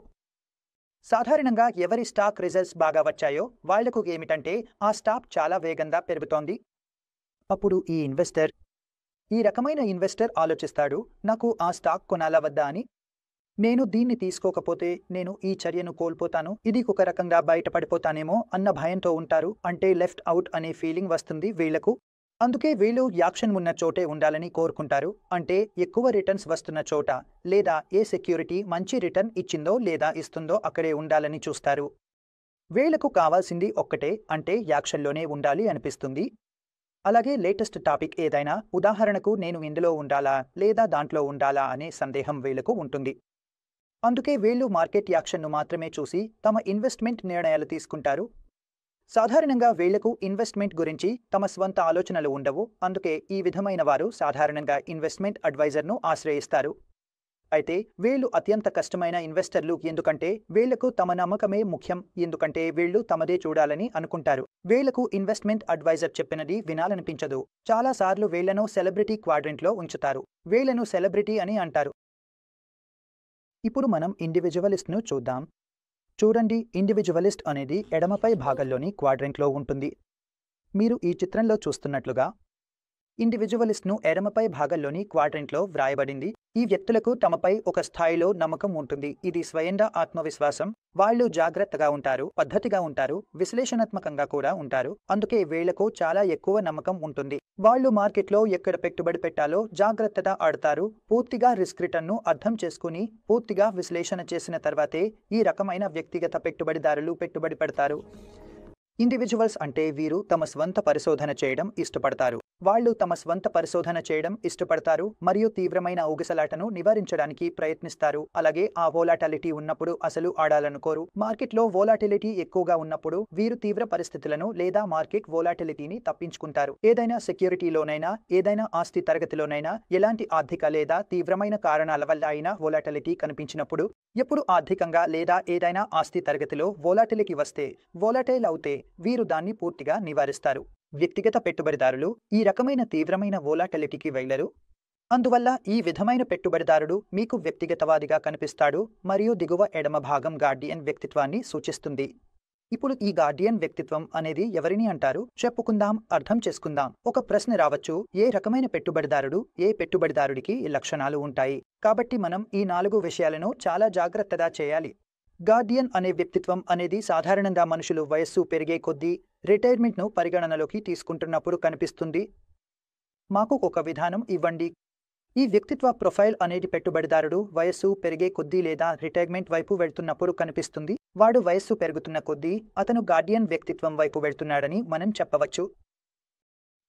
సాధారణంగా ఎవరి స్టాక్ రిజల్ట్స్ బాగా వచ్చాయో వాళ్లకు ఏమిటంటే ఆ స్టాక్ చాలా వేగంగా పెరుగుతోంది. అప్పుడు ఈ రకమైన ఇన్వెస్టర్ ఆలోచిస్తాడు, నాకు ఆ స్టాక్ కొనాలా వద్దా అని. నేను దీన్ని తీసుకోకపోతే నేను ఈ చర్యను కోల్పోతాను, ఇది ఒక రకంగా బయటపడిపోతానేమో అన్న భయంతో ఉంటారు. అంటే లెఫ్ట్ అవుట్ అనే ఫీలింగ్ వస్తుంది వీళ్లకు. అందుకే వీళ్ళు యాక్షన్ ఉన్న చోటే ఉండాలని కోరుకుంటారు. అంటే ఎక్కువ రిటర్న్స్ వస్తున్న చోట లేదా ఏ సెక్యూరిటీ మంచి రిటర్న్ ఇచ్చిందో లేదా ఇస్తుందో అక్కడే ఉండాలని చూస్తారు. వీళ్లకు కావాల్సింది ఒక్కటే, అంటే యాక్షన్లోనే ఉండాలి అనిపిస్తుంది. అలాగే లేటెస్ట్ టాపిక్ ఏదైనా, ఉదాహరణకు నేను ఇందులో ఉండాలా లేదా దాంట్లో ఉండాలా అనే సందేహం వీళ్లకు ఉంటుంది. అందుకే వీళ్ళు మార్కెట్ యాక్షన్ను మాత్రమే చూసి తమ ఇన్వెస్ట్మెంట్ నిర్ణయాలు తీసుకుంటారు. సాధారణంగా వీళ్లకు ఇన్వెస్ట్మెంట్ గురించి తమ స్వంత ఆలోచనలు ఉండవు. అందుకే ఈ విధమైన వారు సాధారణంగా ఇన్వెస్ట్మెంట్ అడ్వైజర్ను ఆశ్రయిస్తారు. అయితే వీళ్ళు అత్యంత కష్టమైన ఇన్వెస్టర్లు. ఎందుకంటే వీళ్లకు తమ నమ్మకమే ముఖ్యం. ఎందుకంటే వీళ్ళు తమదే చూడాలని అనుకుంటారు. వీళ్లకు ఇన్వెస్ట్మెంట్ అడ్వైజర్ చెప్పినది వినాలనిపించదు. చాలాసార్లు వీళ్లను సెలబ్రిటీ క్వాడ్రంట్లో ఉంచుతారు. వీళ్లను సెలబ్రిటీ అని అంటారు. ఇప్పుడు మనం ఇండివిజువలిస్ట్ను చూద్దాం. చూడండి, ఇండివిజువలిస్ట్ అనేది ఎడమపై భాగంలోని క్వాడ్రంట్లో ఉంటుంది. మీరు ఈ చిత్రంలో చూస్తున్నట్లుగా ఇండివిజువలిస్ట్ను ఎడమపై భాగంలోని క్వాడ్రంట్లో వ్రాయబడింది. ఈ వ్యక్తులకు తమపై ఒక స్థాయిలో నమ్మకం ఉంటుంది. ఇది స్వయంగా ఆత్మవిశ్వాసం. వాళ్ళు జాగ్రత్తగా ఉంటారు, పద్ధతిగా ఉంటారు, విశ్లేషణాత్మకంగా కూడా ఉంటారు. అందుకే వీళ్లకు చాలా ఎక్కువ నమ్మకం ఉంటుంది. వాళ్ళు మార్కెట్లో ఎక్కడ పెట్టుబడి పెట్టాలో జాగ్రత్తగా ఆడతారు. పూర్తిగా రిస్క్ రిటర్న్ను అర్థం చేసుకుని పూర్తిగా విశ్లేషణ చేసిన తర్వాతే ఈ రకమైన వ్యక్తిగత పెట్టుబడిదారులు పెట్టుబడి పెడతారు. ఇండివిజువల్స్ అంటే వీరు తమ స్వంత పరిశోధన చేయడం ఇష్టపడతారు. వాళ్ళు తమ స్వంత పరిశోధన చేయడం ఇష్టపడతారు మరియు తీవ్రమైన ఊగిసలాటను నివారించడానికి ప్రయత్నిస్తారు. అలాగే ఆ వోలాటిలిటీ ఉన్నప్పుడు అసలు ఆడాలనుకోరు. మార్కెట్లో వోలాటిలిటీ ఎక్కువగా ఉన్నప్పుడు వీరు తీవ్ర పరిస్థితులను లేదా మార్కెట్ వోలాటిలిటీని తప్పించుకుంటారు. ఏదైనా సెక్యూరిటీలోనైనా, ఏదైనా ఆస్తి తరగతిలోనైనా ఎలాంటి ఆర్థిక లేదా తీవ్రమైన కారణాల వల్ల అయినా వోలాటిలిటీ కనిపించినప్పుడు, ఎప్పుడు ఆర్థికంగా లేదా ఏదైనా ఆస్తి తరగతిలో వోలాటిలిటీ వస్తే, వోలాటైల్ అవుతే వీరు దాన్ని పూర్తిగా నివారిస్తారు. వ్యక్తిగత పెట్టుబడిదారులు ఈ రకమైన తీవ్రమైన వోలాటిలిటీకి వెళ్లరు. అందువల్ల ఈ విధమైన పెట్టుబడిదారుడు మీకు వ్యక్తిగతవాదిగా కనిపిస్తాడు మరియు దిగువ ఎడమ భాగం గార్డియన్ వ్యక్తిత్వాన్ని సూచిస్తుంది. ఇప్పుడు ఈ గార్డియన్ వ్యక్తిత్వం అనేది ఎవరిని అంటారు చెప్పుకుందాం, అర్థం చేసుకుందాం. ఒక ప్రశ్న రావచ్చు, ఏ రకమైన పెట్టుబడిదారుడు, ఏ పెట్టుబడిదారుడికి ఈ లక్షణాలు ఉంటాయి? కాబట్టి మనం ఈ 4 విషయాలను చాలా జాగ్రత్తగా చేయాలి. గార్డియన్ అనే వ్యక్తిత్వం అనేది సాధారణంగా మనుషులు వయస్సు పెరిగే కొద్దీ రిటైర్మెంట్ను పరిగణనలోకి తీసుకుంటున్నప్పుడు కనిపిస్తుంది. మాకు ఒక విధానం ఇవ్వండి. ఈ వ్యక్తిత్వ ప్రొఫైల్ అనేది పెట్టుబడిదారుడు వయస్సు పెరిగే కొద్దీ లేదా రిటైర్మెంట్ వైపు వెళ్తున్నప్పుడు కనిపిస్తుంది. వాడు వయస్సు పెరుగుతున్న కొద్దీ అతను గార్డియన్ వ్యక్తిత్వం వైపు వెళ్తున్నాడని మనం చెప్పవచ్చు.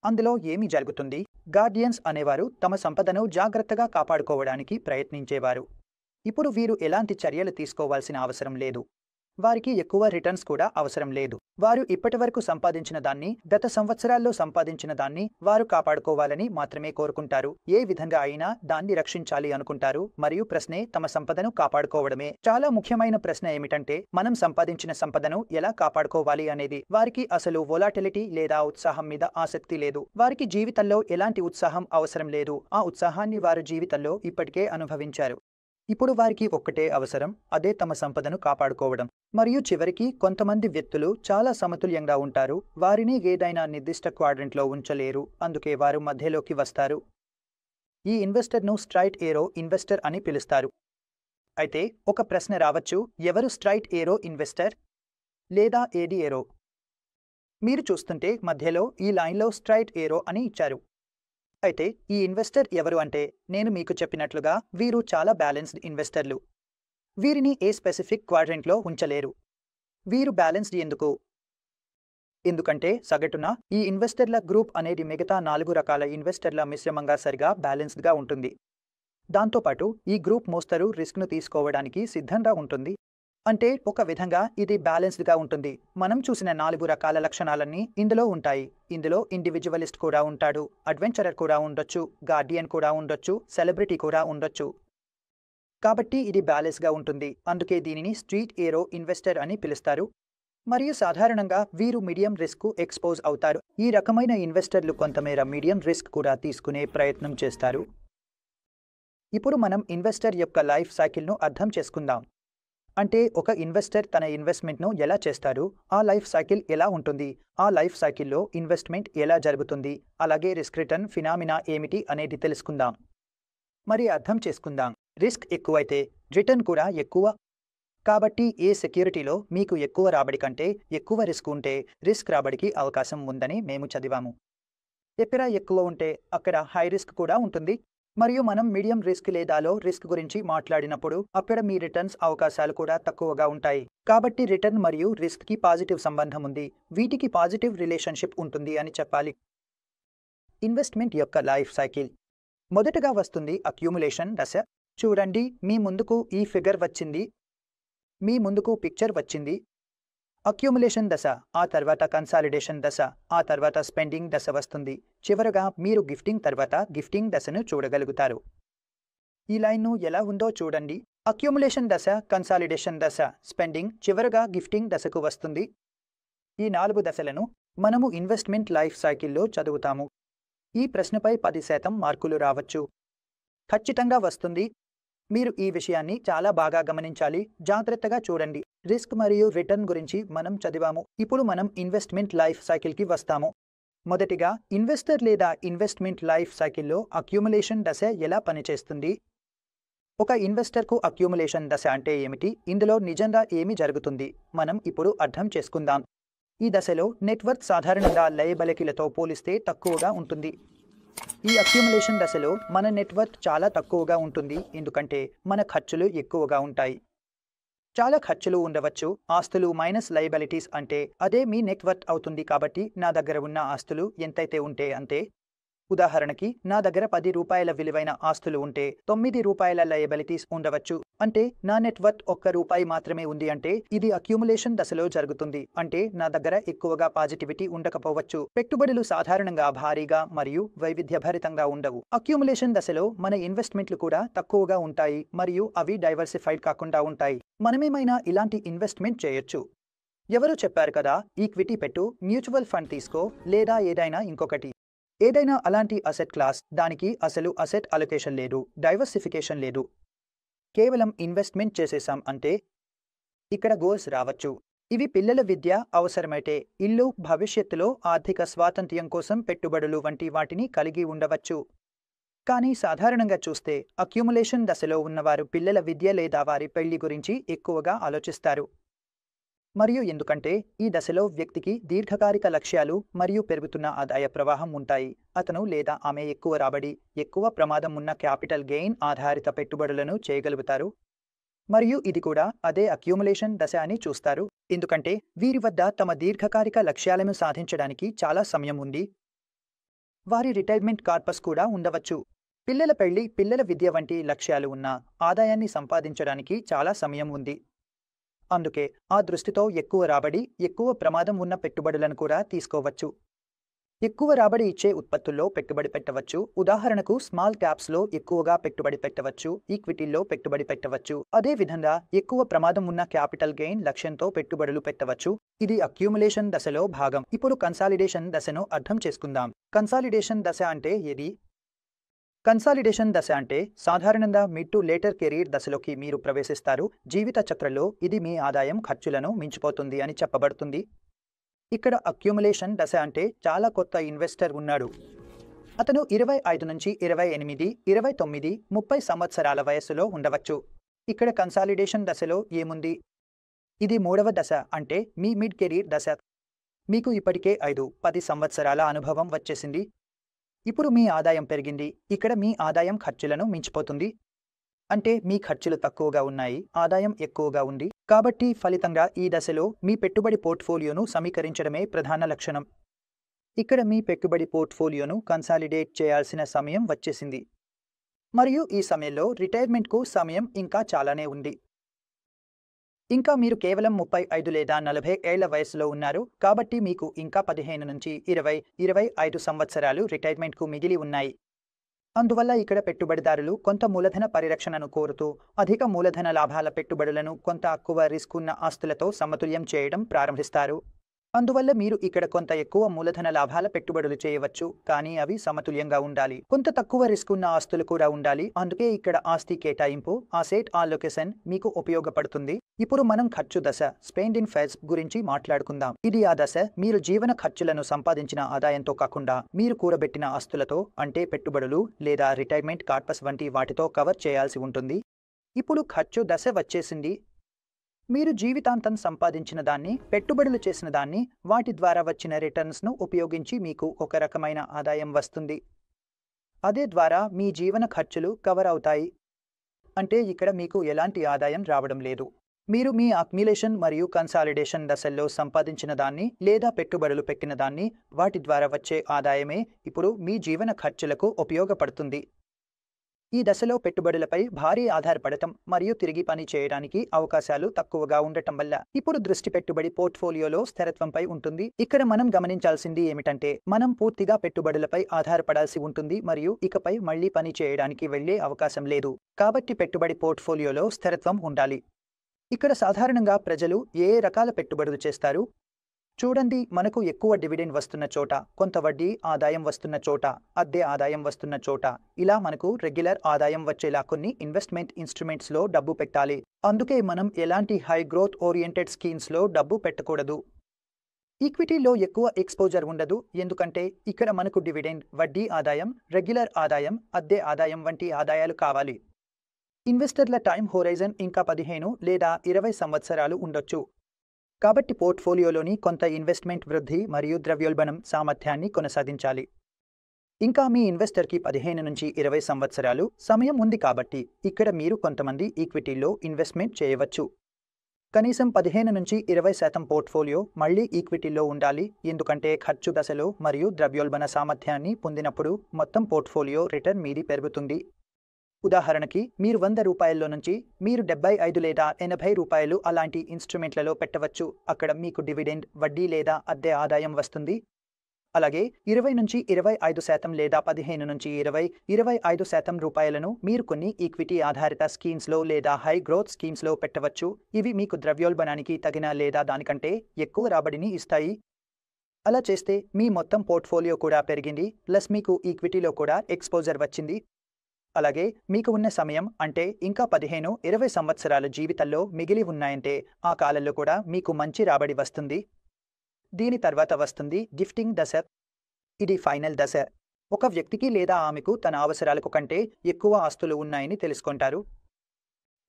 అందులో ఏమి జరుగుతుంది? గార్డియన్స్ అనేవారు తమ సంపదను జాగ్రత్తగా కాపాడుకోవడానికి ప్రయత్నించేవారు. ఇప్పుడు వీరు ఎలాంటి చర్యలు తీసుకోవాల్సిన అవసరం లేదు. వారికి ఎక్కువ రిటర్న్స్ కూడా అవసరం లేదు. వారు ఇప్పటివరకు సంపాదించిన దాన్ని, గత సంవత్సరాల్లో సంపాదించిన దాన్ని వారు కాపాడుకోవాలని మాత్రమే కోరుకుంటారు. ఏ విధంగా అయినా దాన్ని రక్షించాలి అనుకుంటారు. మరియు ప్రశ్నే తమ సంపదను కాపాడుకోవడమే. చాలా ముఖ్యమైన ప్రశ్న ఏమిటంటే, మనం సంపాదించిన సంపదను ఎలా కాపాడుకోవాలి అనేది. వారికి అసలు వోలాటిలిటీ లేదా ఉత్సాహం మీద ఆసక్తి లేదు. వారికి జీవితంలో ఎలాంటి ఉత్సాహం అవసరం లేదు. ఆ ఉత్సాహాన్ని వారు జీవితంలో ఇప్పటికే అనుభవించారు. ఇప్పుడు వారికి ఒక్కటే అవసరం, అదే తమ సంపదను కాపాడుకోవడం. మరియు చివరికి కొంతమంది వ్యక్తులు చాలా సమతుల్యంగా ఉంటారు. వారిని ఏదైనా నిర్దిష్ట క్వాడ్రంట్లో ఉంచలేరు. అందుకే వారు మధ్యలోకి వస్తారు. ఈ ఇన్వెస్టర్ను స్ట్రైట్ ఏరో ఇన్వెస్టర్ అని పిలుస్తారు. అయితే ఒక ప్రశ్న రావచ్చు, ఎవరు స్ట్రైట్ ఏరో ఇన్వెస్టర్ లేదా ఏది ఏరో? మీరు చూస్తుంటే మధ్యలో ఈ లైన్లో స్ట్రైట్ ఏరో అని ఇచ్చారు. అయితే ఈ ఇన్వెస్టర్ ఎవరు అంటే, నేను మీకు చెప్పినట్లుగా వీరు చాలా బ్యాలెన్స్డ్ ఇన్వెస్టర్లు. వీరిని ఏ స్పెసిఫిక్ క్వాడ్రంట్లో ఉంచలేరు. వీరు బ్యాలెన్స్డ్ ఎందుకు? ఎందుకంటే సగటున ఈ ఇన్వెస్టర్ల గ్రూప్ అనేది మిగతా 4 రకాల ఇన్వెస్టర్ల మిశ్రమంగా సరిగా బ్యాలెన్స్డ్గా ఉంటుంది. దాంతోపాటు ఈ గ్రూప్ మోస్తరు రిస్క్ను తీసుకోవడానికి సిద్ధంగా ఉంటుంది. అంటే ఒక విధంగా ఇది బ్యాలెన్స్డ్గా ఉంటుంది. మనం చూసిన 4 రకాల లక్షణాలన్నీ ఇందులో ఉంటాయి. ఇందులో ఇండివిజువలిస్ట్ కూడా ఉంటాడు, అడ్వెంచరర్ కూడా ఉండొచ్చు, గార్డియన్ కూడా ఉండొచ్చు, సెలబ్రిటీ కూడా ఉండొచ్చు. కాబట్టి ఇది బ్యాలెన్స్గా ఉంటుంది. అందుకే దీనిని స్ట్రీట్ ఏరో ఇన్వెస్టర్ అని పిలుస్తారు. మరియు సాధారణంగా వీరు మీడియం రిస్క్ ఎక్స్పోజ్ అవుతారు. ఈ రకమైన ఇన్వెస్టర్లు కొంతమేర మీడియం రిస్క్ కూడా తీసుకునే ప్రయత్నం చేస్తారు. ఇప్పుడు మనం ఇన్వెస్టర్ యొక్క లైఫ్ సైకిల్ను అర్థం చేసుకుందాం. అంటే ఒక ఇన్వెస్టర్ తన ఇన్వెస్ట్మెంట్ను ఎలా చేస్తారు, ఆ లైఫ్ సైకిల్ ఎలా ఉంటుంది, ఆ లైఫ్ సైకిల్లో ఇన్వెస్ట్మెంట్ ఎలా జరుగుతుంది, అలాగే రిస్క్ రిటర్న్ ఫినామినా ఏమిటి అనేది తెలుసుకుందాం. మరి అర్థం చేసుకుందాం. రిస్క్ ఎక్కువైతే రిటర్న్ కూడా ఎక్కువ. కాబట్టి ఏ సెక్యూరిటీలో మీకు ఎక్కువ రాబడి కంటే ఎక్కువ రిస్క్ ఉంటే రిస్క్ రాబడికి అవకాశం ఉందని మేము చదివాము. ఎక్కడ ఎక్కువ ఉంటే అక్కడ హై రిస్క్ కూడా ఉంటుంది. మరియు మనం మీడియం రిస్క్ లేదా లో రిస్క్ గురించి మాట్లాడినప్పుడు అక్కడ మీ రిటర్న్స్ అవకాశాలు కూడా తక్కువగా ఉంటాయి. కాబట్టి రిటర్న్ మరియు రిస్క్కి పాజిటివ్ సంబంధం ఉంది. వీటికి పాజిటివ్ రిలేషన్షిప్ ఉంటుంది అని చెప్పాలి. ఇన్వెస్ట్మెంట్ యొక్క లైఫ్ సైకిల్. మొదటగా వస్తుంది అక్యూములేషన్ దశ. చూడండి, మీ ముందుకు ఈ ఫిగర్ వచ్చింది, మీ ముందుకు పిక్చర్ వచ్చింది. అక్యూములేషన్ దశ, ఆ తర్వాత కన్సాలిడేషన్ దశ, ఆ తర్వాత స్పెండింగ్ దశ వస్తుంది. చివరగా మీరు గిఫ్టింగ్ తర్వాత గిఫ్టింగ్ దశను చూడగలుగుతారు. ఈ లైన్ను ఎలా ఉందో చూడండి. అక్యూములేషన్ దశ, కన్సాలిడేషన్ దశ, స్పెండింగ్, చివరగా గిఫ్టింగ్ దశకు వస్తుంది. ఈ 4 దశలను మనము ఇన్వెస్ట్మెంట్ లైఫ్ సైకిల్లో చదువుతాము. ఈ ప్రశ్నపై 10% మార్కులు రావచ్చు. ఖచ్చితంగా వస్తుంది. మీరు ఈ విషయాన్ని చాలా బాగా గమనించాలి. జాగ్రత్తగా చూడండి. రిస్క్ మరియు రిటర్న్ గురించి మనం చదివాము. ఇప్పుడు మనం ఇన్వెస్ట్మెంట్ లైఫ్ సైకిల్కి వస్తాము. మొదటిగా ఇన్వెస్టర్ లేదా ఇన్వెస్ట్మెంట్ లైఫ్ సైకిల్లో అక్యూములేషన్ దశ ఎలా పనిచేస్తుంది? ఒక ఇన్వెస్టర్కు అక్యూములేషన్ దశ అంటే ఏమిటి? ఇందులో నిజంగా ఏమి జరుగుతుంది? మనం ఇప్పుడు అర్థం చేసుకుందాం. ఈ దశలో నెట్వర్త్ సాధారణంగా లయబలిటీలతో పోలిస్తే తక్కువగా ఉంటుంది. ఈ అక్యూములేషన్ దశలో మన నెట్వర్త్ చాలా తక్కువగా ఉంటుంది. ఎందుకంటే మన ఖర్చులు ఎక్కువగా ఉంటాయి. చాలా ఖర్చులు ఉండవచ్చు. ఆస్తులు మైనస్ లయబిలిటీస్ అంటే అదే మీ నెట్వర్త్ అవుతుంది. కాబట్టి నా దగ్గర ఉన్న ఆస్తులు ఎంతైతే ఉంటే అంతే. ఉదాహరణకి నా దగ్గర 10 రూపాయల విలువైన ఆస్తులు ఉంటే 9 రూపాయల లయబిలిటీస్ ఉండవచ్చు. అంటే నా నెట్వర్త్ 1 రూపాయి మాత్రమే ఉంది. అంటే ఇది అక్యూములేషన్ దశలో జరుగుతుంది. అంటే నా దగ్గర ఎక్కువగా పాజిటివిటీ ఉండకపోవచ్చు. పెట్టుబడులు సాధారణంగా భారీగా మరియు వైవిధ్యభరితంగా ఉండవు. అక్యూములేషన్ దశలో మన ఇన్వెస్ట్మెంట్లు కూడా తక్కువగా ఉంటాయి మరియు అవి డైవర్సిఫైడ్ కాకుండా ఉంటాయి. మనమేమైనా ఇలాంటి ఇన్వెస్ట్మెంట్ చేయొచ్చు. ఎవరు చెప్పారు కదా, ఈక్విటీ పెట్టు, మ్యూచువల్ ఫండ్ తీసుకో లేదా ఏదైనా ఇంకొకటి. ఏదైనా అలాంటి అసెట్ క్లాస్, దానికి అసలు అసెట్ అలొకేషన్ లేదు, డైవర్సిఫికేషన్ లేదు. కేవలం ఇన్వెస్ట్మెంట్ చేసేసాం అంటే ఇక్కడ గోల్స్ రావచ్చు. ఇవి పిల్లల విద్య అవసరమైతే ఇల్లు, భవిష్యత్తులో ఆర్థిక స్వాతంత్ర్యం కోసం పెట్టుబడులు వంటి వాటిని కలిగి ఉండవచ్చు. కానీ సాధారణంగా చూస్తే అక్యుములేషన్ దశలో ఉన్నవారు పిల్లల విద్య లేదా వారి పెళ్లి గురించి ఎక్కువగా ఆలోచిస్తారు. మరియు ఎందుకంటే ఈ దశలో వ్యక్తికి దీర్ఘకాలిక లక్ష్యాలు మరియు పెరుగుతున్న ఆదాయ ప్రవాహం ఉంటాయి. అతను లేదా ఆమె ఎక్కువ రాబడి, ఎక్కువ ప్రమాదం ఉన్న క్యాపిటల్ గెయిన్ ఆధారిత పెట్టుబడులను చేయగలుగుతారు. మరియు ఇది కూడా అదే అక్యుములేషన్ దశ అని చూస్తారు, ఎందుకంటే వీరి వద్ద తమ దీర్ఘకాలిక లక్ష్యాలను సాధించడానికి చాలా సమయం ఉంది. వారి రిటైర్మెంట్ కార్పస్ కూడా ఉండవచ్చు. పిల్లల పెళ్లి, పిల్లల విద్య వంటి లక్ష్యాలు ఉన్న ఆదాయాన్ని సంపాదించడానికి చాలా సమయం ఉంది. అందుకే ఆ దృష్టితో ఎక్కువ రాబడి, ఎక్కువ ప్రమాదం ఉన్న పెట్టుబడులను కూడా తీసుకోవచ్చు. ఎక్కువ రాబడి ఇచ్చే ఉత్పత్తుల్లో పెట్టుబడి పెట్టవచ్చు. ఉదాహరణకు స్మాల్ క్యాప్స్లో ఎక్కువగా పెట్టుబడి పెట్టవచ్చు, ఈక్విటీల్లో పెట్టుబడి పెట్టవచ్చు. అదేవిధంగా ఎక్కువ ప్రమాదం ఉన్న క్యాపిటల్ గెయిన్ లక్ష్యంతో పెట్టుబడులు పెట్టవచ్చు. ఇది అక్యూములేషన్ దశలో భాగం. ఇప్పుడు కన్సాలిడేషన్ దశను అర్థం చేసుకుందాం. కన్సాలిడేషన్ దశ అంటే ఏది? కన్సాలిడేషన్ దశ అంటే సాధారణంగా మిడ్ టు లేటర్ కెరీర్ దశలోకి మీరు ప్రవేశిస్తారు. జీవిత చక్రంలో ఇది మీ ఆదాయం ఖర్చులను మించిపోతుంది అని చెప్పబడుతుంది. ఇక్కడ అక్యుములేషన్ దశ అంటే చాలా కొత్త ఇన్వెస్టర్ ఉన్నాడు. అతను 25 నుంచి 28, 29, 30 సంవత్సరాల వయస్సులో ఉండవచ్చు. ఇక్కడ కన్సాలిడేషన్ దశలో ఏముంది? ఇది మూడవ దశ, అంటే మీ మిడ్ కెరీర్ దశ. మీకు ఇప్పటికే 5-10 సంవత్సరాల అనుభవం వచ్చేసింది. ఇప్పుడు మీ ఆదాయం పెరిగింది. ఇక్కడ మీ ఆదాయం ఖర్చులను మించిపోతుంది. అంటే మీ ఖర్చులు తక్కువగా ఉన్నాయి, ఆదాయం ఎక్కువగా ఉంది. కాబట్టి ఫలితంగా ఈ దశలో మీ పెట్టుబడి పోర్ట్ఫోలియోను సమీకరించడమే ప్రధాన లక్షణం. ఇక్కడ మీ పెట్టుబడి పోర్ట్ఫోలియోను కన్సాలిడేట్ చేయాల్సిన సమయం వచ్చేసింది. మరియు ఈ సమయంలో రిటైర్మెంట్కు సమయం ఇంకా చాలానే ఉంది. ఇంకా మీరు కేవలం 35 లేదా 40 ఏళ్ల వయసులో ఉన్నారు. కాబట్టి మీకు ఇంకా 15 నుంచి 20-25 సంవత్సరాలు రిటైర్మెంట్కు మిగిలి ఉన్నాయి. అందువల్ల ఇక్కడ పెట్టుబడిదారులు కొంత మూలధన పరిరక్షణను కోరుతూ అధిక మూలధన లాభాల పెట్టుబడులను కొంత తక్కువ రిస్క్ ఉన్న ఆస్తులతో సమతుల్యం చేయడం ప్రారంభిస్తారు. అందువల్ల మీరు ఇక్కడ కొంత ఎక్కువ మూలధన లాభాల పెట్టుబడులు చేయవచ్చు, కానీ అవి సమతుల్యంగా ఉండాలి. కొంత తక్కువ రిస్క్ ఉన్న ఆస్తులు కూడా ఉండాలి. అందుకే ఇక్కడ ఆస్తి కేటాయింపు, అసెట్ అలొకేషన్ మీకు ఉపయోగపడుతుంది. ఇప్పుడు మనం ఖర్చు దశ, స్పెండింగ్ ఫేజ్ గురించి మాట్లాడుకుందాం. ఇది ఆ దశ మీరు జీవన ఖర్చులను సంపాదించిన ఆదాయంతో కాకుండా మీరు కూడబెట్టిన ఆస్తులతో, అంటే పెట్టుబడులు లేదా రిటైర్మెంట్ కార్పస్ వంటి వాటితో కవర్ చేయాల్సి ఉంటుంది. ఇప్పుడు ఖర్చు దశ వచ్చేసింది. మీరు జీవితాంతం సంపాదించిన దాన్ని, పెట్టుబడులు చేసిన దాన్ని, వాటి ద్వారా వచ్చిన రిటర్న్స్ను ఉపయోగించి మీకు ఒక రకమైన ఆదాయం వస్తుంది. అదే ద్వారా మీ జీవన ఖర్చులు కవర్ అవుతాయి. అంటే ఇక్కడ మీకు ఎలాంటి ఆదాయం రావడం లేదు. మీరు మీ అక్యుములేషన్ మరియు కన్సాలిడేషన్ దశల్లో సంపాదించిన దాన్ని లేదా పెట్టుబడులు పెట్టిన దాన్ని, వాటి ద్వారా వచ్చే ఆదాయమే ఇప్పుడు మీ జీవన ఖర్చులకు ఉపయోగపడుతుంది. ఈ దశలో పెట్టుబడులపై భారీ ఆధారపడటం మరియు తిరిగి పని చేయడానికి అవకాశాలు తక్కువగా ఉండటం వల్ల ఇప్పుడు దృష్టి పెట్టుబడి పోర్ట్ఫోలియోలో స్థిరత్వంపై ఉంటుంది. ఇక్కడ మనం గమనించాల్సింది ఏమిటంటే మనం పూర్తిగా పెట్టుబడులపై ఆధారపడాల్సి ఉంటుంది మరియు ఇకపై మళ్లీ పని చేయడానికి వెళ్లే అవకాశం లేదు. కాబట్టి పెట్టుబడి పోర్ట్ఫోలియోలో స్థిరత్వం ఉండాలి. ఇక్కడ సాధారణంగా ప్రజలు ఏ రకాల పెట్టుబడులు చేస్తారు? చూడండి, మనకు ఎక్కువ డివిడెండ్ వస్తున్న చోట, కొంత వడ్డీ ఆదాయం వస్తున్న చోట, అద్దె ఆదాయం వస్తున్న చోట, ఇలా మనకు రెగ్యులర్ ఆదాయం వచ్చేలా కొన్ని ఇన్వెస్ట్మెంట్ ఇన్స్ట్రుమెంట్స్లో డబ్బు పెట్టాలి. అందుకే మనం ఎలాంటి హై గ్రోత్ ఓరియంటెడ్ స్కీమ్స్లో డబ్బు పెట్టకూడదు. ఈక్విటీలో ఎక్కువ ఎక్స్పోజర్ ఉండదు, ఎందుకంటే ఇక్కడ మనకు డివిడెండ్, వడ్డీ ఆదాయం, రెగ్యులర్ ఆదాయం, అద్దె ఆదాయం వంటి ఆదాయాలు కావాలి. ఇన్వెస్టర్ల టైం హోరైజన్ ఇంకా 15 లేదా 20 సంవత్సరాలు ఉండొచ్చు. కాబట్టి పోర్ట్ఫోలియోలోని కొంత ఇన్వెస్ట్మెంట్ వృద్ధి మరియు ద్రవ్యోల్బణం సామర్థ్యాన్ని కొనసాగించాలి. ఇంకా మీ ఇన్వెస్టర్కి 15 నుంచి 20 సంవత్సరాలు సమయం ఉంది. కాబట్టి ఇక్కడ మీరు కొంతమంది ఈక్విటీల్లో ఇన్వెస్ట్మెంట్ చేయవచ్చు. కనీసం 15 నుంచి 20% పోర్ట్ఫోలియో మళ్లీ ఈక్విటీల్లో ఉండాలి, ఎందుకంటే ఖర్చు దశలో మరియు ద్రవ్యోల్బణ సామర్థ్యాన్ని పొందినప్పుడు మొత్తం పోర్ట్ఫోలియో రిటర్న్ మీది పెరుగుతుంది. ఉదాహరణకి మీరు ₹100 నుంచి మీరు ₹75 లేదా ₹80 అలాంటి ఇన్స్ట్రుమెంట్లలో పెట్టవచ్చు. అక్కడ మీకు డివిడెండ్, వడ్డీ లేదా అద్దె ఆదాయం వస్తుంది. అలాగే 20 నుంచి 25% లేదా 15 నుంచి 20-25% రూపాయలను మీరు కొన్ని ఈక్విటీ ఆధారిత స్కీమ్స్లో లేదా హై గ్రోత్ స్కీమ్స్లో పెట్టవచ్చు. ఇవి మీకు ద్రవ్యోల్బణానికి తగిన లేదా దానికంటే ఎక్కువ రాబడిని ఇస్తాయి. అలా చేస్తే మీ మొత్తం పోర్ట్ఫోలియో కూడా పెరిగింది, ప్లస్ మీకు ఈక్విటీలో కూడా ఎక్స్పోజర్ వచ్చింది. అలాగే మీకు ఉన్న సమయం అంటే ఇంకా 15-20 సంవత్సరాల జీవితంలో మిగిలి ఉన్నాయంటే ఆ కాలంలో కూడా మీకు మంచి రాబడి వస్తుంది. దీని తర్వాత వస్తుంది గిఫ్టింగ్ దశ. ఇది ఫైనల్ దశ. ఒక వ్యక్తికి లేదా ఆమెకు తన అవసరాలకు కంటే ఎక్కువ ఆస్తులు ఉన్నాయని తెలుసుకుంటారు.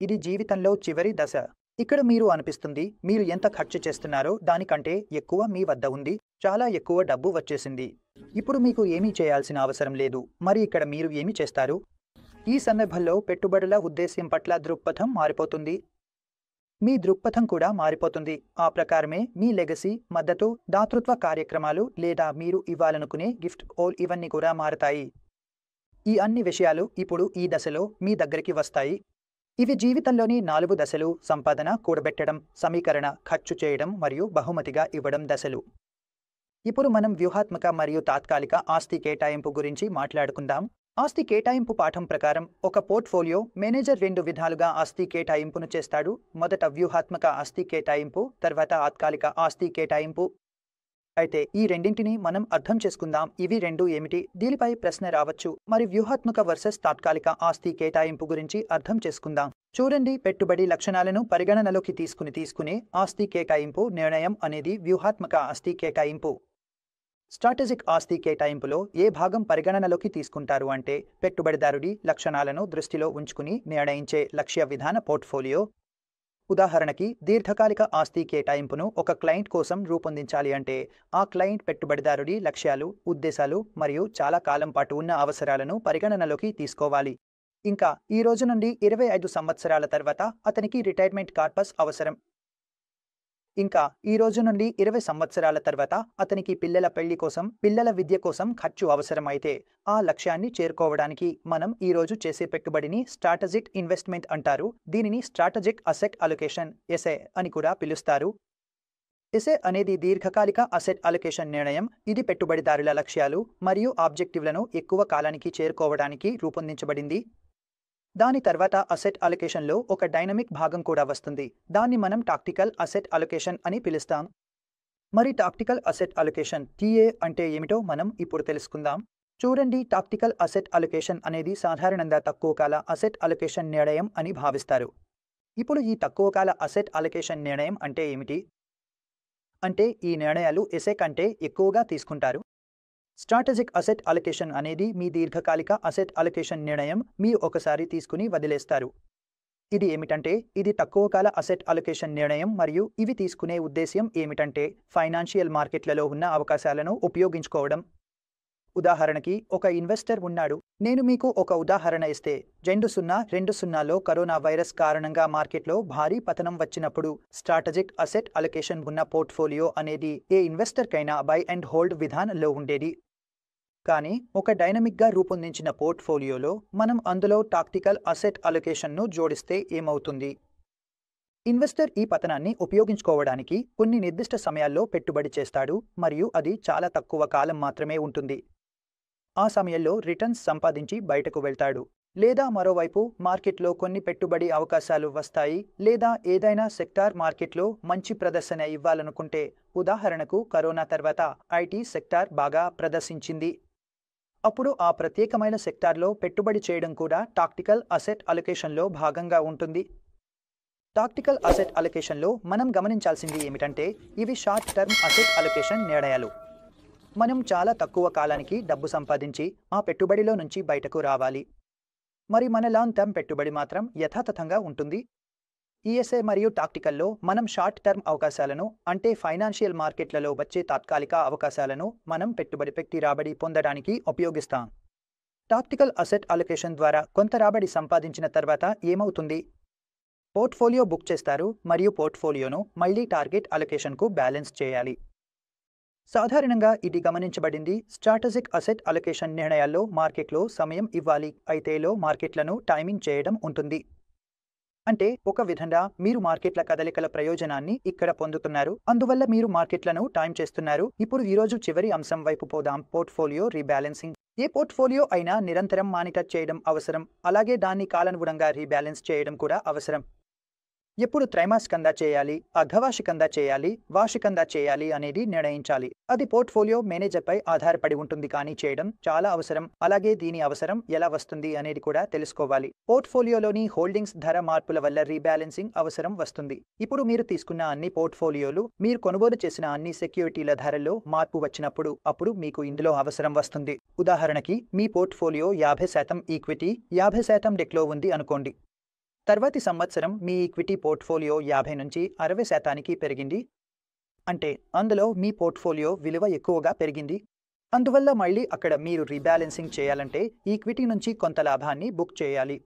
ఇది జీవితంలో చివరి దశ. ఇక్కడ మీరు అనిపిస్తుంది మీరు ఎంత ఖర్చు చేస్తున్నారో దానికంటే ఎక్కువ మీ వద్ద ఉంది, చాలా ఎక్కువ డబ్బు వచ్చేసింది, ఇప్పుడు మీకు ఏమీ చేయాల్సిన అవసరం లేదు. మరి ఇక్కడ మీరు ఏమి చేస్తారు? ఈ సందర్భంలో పెట్టుబడుల ఉద్దేశ్యం పట్ల దృక్పథం మారిపోతుంది. మీ దృక్పథం కూడా మారిపోతుంది. ఆ ప్రకారమే మీ లెగసీ, మద్దతు, దాతృత్వ కార్యక్రమాలు లేదా మీరు ఇవ్వాలనుకునే గిఫ్ట్ ఇవన్నీ కూడా మారతాయి. ఈ అన్ని విషయాలు ఇప్పుడు ఈ దశలో మీ దగ్గరికి వస్తాయి. ఇవి జీవితంలోని 4 దశలు: సంపాదన, కూడబెట్టడం, సమీకరణ, ఖర్చు చేయడం మరియు బహుమతిగా ఇవ్వడం దశలు. ఇప్పుడు మనం వ్యూహాత్మక మరియు తాత్కాలిక ఆస్తి కేటాయింపు గురించి మాట్లాడుకుందాం. ఆస్తి కేటాయింపు పాఠం ప్రకారం ఒక పోర్ట్ఫోలియో మేనేజర్ 2 విధాలుగా ఆస్తి కేటాయింపును చేస్తాడు. మొదట వ్యూహాత్మక ఆస్తి కేటాయింపు, తర్వాత తాత్కాలిక ఆస్తి కేటాయింపు. అయితే ఈ రెండింటిని మనం అర్థం చేసుకుందాం. ఇవి రెండు ఏమిటి? దీనిపై ప్రశ్న రావచ్చు. మరి వ్యూహాత్మక వర్సెస్ తాత్కాలిక ఆస్తి కేటాయింపు గురించి అర్థం చేసుకుందాం. చూడండి, పెట్టుబడి లక్షణాలను పరిగణనలోకి తీసుకునే ఆస్తి కేటాయింపు నిర్ణయం అనేది వ్యూహాత్మక ఆస్తి కేటాయింపు. స్ట్రాటజిక్ ఆస్తి కేటాయింపులో ఏ భాగం పరిగణనలోకి తీసుకుంటారు అంటే పెట్టుబడిదారుడి లక్షణాలను దృష్టిలో ఉంచుకుని నిర్ణయించే లక్ష్య విధాన పోర్ట్ఫోలియో. ఉదాహరణకి, దీర్ఘకాలిక ఆస్తి కేటాయింపును ఒక క్లయింట్ కోసం రూపొందించాలి అంటే ఆ క్లయింట్ పెట్టుబడిదారుడి లక్ష్యాలు, ఉద్దేశాలు మరియు చాలా కాలం పాటు ఉన్న అవసరాలను పరిగణనలోకి తీసుకోవాలి. ఇంకా ఈ రోజు నుండి 25 సంవత్సరాల తర్వాత అతనికి రిటైర్మెంట్ కార్పస్ అవసరం. ఇంకా ఈ రోజు నుండి 20 సంవత్సరాల తర్వాత అతనికి పిల్లల పెళ్లి కోసం, పిల్లల విద్య కోసం ఖర్చు అవసరమైతే ఆ లక్ష్యాన్ని చేరుకోవడానికి మనం ఈ రోజు చేసే పెట్టుబడిని స్ట్రాటజిక్ ఇన్వెస్ట్మెంట్ అంటారు. దీనిని స్ట్రాటజిక్ అసెట్ అలొకేషన్ ఎస్ఏ అని కూడా పిలుస్తారు. ఎస్ఏ అనేది దీర్ఘకాలిక అసెట్ అలొకేషన్ నిర్ణయం. ఇది పెట్టుబడిదారుల లక్ష్యాలు మరియు ఆబ్జెక్టివ్లను ఎక్కువ కాలానికి చేరుకోవడానికి రూపొందించబడింది. దాని తర్వాత అసెట్ అలొకేషన్లో ఒక డైనమిక్ భాగం కూడా వస్తుంది. దాన్ని మనం టాక్టికల్ అసెట్ అలొకేషన్ అని పిలుస్తాం. మరి టాక్టికల్ అసెట్ అలొకేషన్ టీఏ అంటే ఏమిటో మనం ఇప్పుడు తెలుసుకుందాం. చూడండి, టాక్టికల్ అసెట్ అలొకేషన్ అనేది సాధారణంగా తక్కువ కాల అసెట్ అలొకేషన్ నిర్ణయం అని భావిస్తారు. ఇప్పుడు ఈ తక్కువ కాల అసెట్ అలొకేషన్ నిర్ణయం అంటే ఏమిటి? అంటే ఈ నిర్ణయాలు ఎస్ఏ కంటే ఎక్కువగా తీసుకుంటారు. స్ట్రాటజిక్ అసెట్ అలొకేషన్ అనేది మీ దీర్ఘకాలిక అసెట్ అలొకేషన్ నిర్ణయం. మీరు ఒకసారి తీసుకుని వదిలేస్తారు. ఇది ఏమిటంటే ఇది తక్కువ కాల అసెట్ అలొకేషన్ నిర్ణయం మరియు ఇవి తీసుకునే ఉద్దేశ్యం ఏమిటంటే ఫైనాన్షియల్ మార్కెట్లలో ఉన్న అవకాశాలను ఉపయోగించుకోవడం. ఉదాహరణకి, ఒక ఇన్వెస్టర్ ఉన్నాడు. నేను మీకు ఒక ఉదాహరణ ఇస్తే 2020లో కరోనా వైరస్ కారణంగా మార్కెట్లో భారీ పతనం వచ్చినప్పుడు స్ట్రాటజిక్ అసెట్ అలొకేషన్ ఉన్న పోర్ట్ఫోలియో అనేది ఏ ఇన్వెస్టర్కైనా బై అండ్ హోల్డ్ విధానంలో ఉండేది. కానీ ఒక డైనమిక్గా రూపొందించిన పోర్ట్ఫోలియోలో మనం అందులో టాక్టికల్ అసెట్ అలొకేషన్ను జోడిస్తే ఏమవుతుంది? ఇన్వెస్టర్ ఈ పతనాన్ని ఉపయోగించుకోవడానికి కొన్ని నిర్దిష్ట సమయాల్లో పెట్టుబడి చేస్తాడు మరియు అది చాలా తక్కువ కాలం మాత్రమే ఉంటుంది. ఆ సమయంలో రిటర్న్స్ సంపాదించి బయటకు వెళ్తాడు. లేదా మరోవైపు మార్కెట్లో కొన్ని పెట్టుబడి అవకాశాలు వస్తాయి, లేదా ఏదైనా సెక్టార్ మార్కెట్లో మంచి ప్రదర్శన ఇవ్వాలనుకుంటే, ఉదాహరణకు కరోనా తర్వాత ఐటీ సెక్టార్ బాగా ప్రదర్శించింది. అప్పుడు ఆ ప్రత్యేకమైన సెక్టార్లో పెట్టుబడి చేయడం కూడా టాక్టికల్ అసెట్ అలొకేషన్లో భాగంగా ఉంటుంది. టాక్టికల్ అసెట్ అలొకేషన్లో మనం గమనించాల్సింది ఏమిటంటే ఇవి షార్ట్ టర్మ్ అసెట్ అలొకేషన్ నిర్ణయాలు. మనం చాలా తక్కువ కాలానికి డబ్బు సంపాదించి ఆ పెట్టుబడిలో నుంచి బయటకు రావాలి. మరి మన లాంగ్ టర్మ్ పెట్టుబడి మాత్రం యథాతథంగా ఉంటుంది. ఈఎస్ఏ మరియు టాక్టికల్లో మనం షార్ట్ టర్మ్ అవకాశాలను అంటే ఫైనాన్షియల్ మార్కెట్లలో వచ్చే తాత్కాలిక అవకాశాలను మనం పెట్టుబడి పెట్టి రాబడి పొందడానికి ఉపయోగిస్తాం. టాక్టికల్ అసెట్ అలొకేషన్ ద్వారా కొంత రాబడి సంపాదించిన తర్వాత ఏమవుతుంది? పోర్ట్ఫోలియో బుక్ చేస్తారు మరియు పోర్ట్ఫోలియోను మళ్లీ టార్గెట్ అలొకేషన్కు బ్యాలెన్స్ చేయాలి. సాధారణంగా ఇది గమనించబడింది. స్ట్రాటజిక్ అసెట్ అలొకేషన్ నిర్ణయాల్లో మార్కెట్లో సమయం ఇవ్వాలి, అయితే లో మార్కెట్లను టైమింగ్ చేయడం ఉంటుంది. అంటే ఒక విధంగా మీరు మార్కెట్ల కదలికల ప్రయోజనాన్ని ఇక్కడ పొందుతున్నారు, అందువల్ల మీరు మార్కెట్లను టైం చేస్తున్నారు. ఇప్పుడు ఈరోజు చివరి అంశం వైపు పోదాం, పోర్ట్ఫోలియో రీబ్యాలెన్సింగ్. ఏ పోర్ట్ఫోలియో అయినా నిరంతరం మానిటర్ చేయడం అవసరం, అలాగే దాన్ని కాలానుగుణంగా రీబ్యాలెన్స్ చేయడం కూడా అవసరం. ఎప్పుడు త్రైమాసికంగా చేయాలి, అర్ధవార్షికంగా చేయాలి, వార్షికంగా చేయాలి అనేది నిర్ణయించాలి. అది పోర్ట్ఫోలియో మేనేజర్పై ఆధారపడి ఉంటుంది, కానీ చేయడం చాలా అవసరం. అలాగే దీని అవసరం ఎలా వస్తుంది అనేది కూడా తెలుసుకోవాలి. పోర్ట్ఫోలియోలోని హోల్డింగ్స్ ధర మార్పుల వల్ల రీబ్యాలెన్సింగ్ అవసరం వస్తుంది. ఇప్పుడు మీరు తీసుకున్న అన్ని పోర్ట్ఫోలియోలు, మీరు కొనుగోలు చేసిన అన్ని సెక్యూరిటీల ధరల్లో మార్పు వచ్చినప్పుడు అప్పుడు మీకు ఇందులో అవసరం వస్తుంది. ఉదాహరణకి మీ పోర్ట్ఫోలియో 50% ఈక్విటీ, 50% డెట్లో ఉంది అనుకోండి. తర్వాతి సంవత్సరం మీ ఈక్విటీ పోర్ట్ఫోలియో 50 నుంచి 60% పెరిగింది అంటే అందులో మీ పోర్ట్ఫోలియో విలువ ఎక్కువగా పెరిగింది. అందువల్ల మళ్ళీ అక్కడ మీరు రీబ్యాలెన్సింగ్ చేయాలంటే ఈక్విటీ నుంచి కొంత లాభాన్ని బుక్ చేయాలి.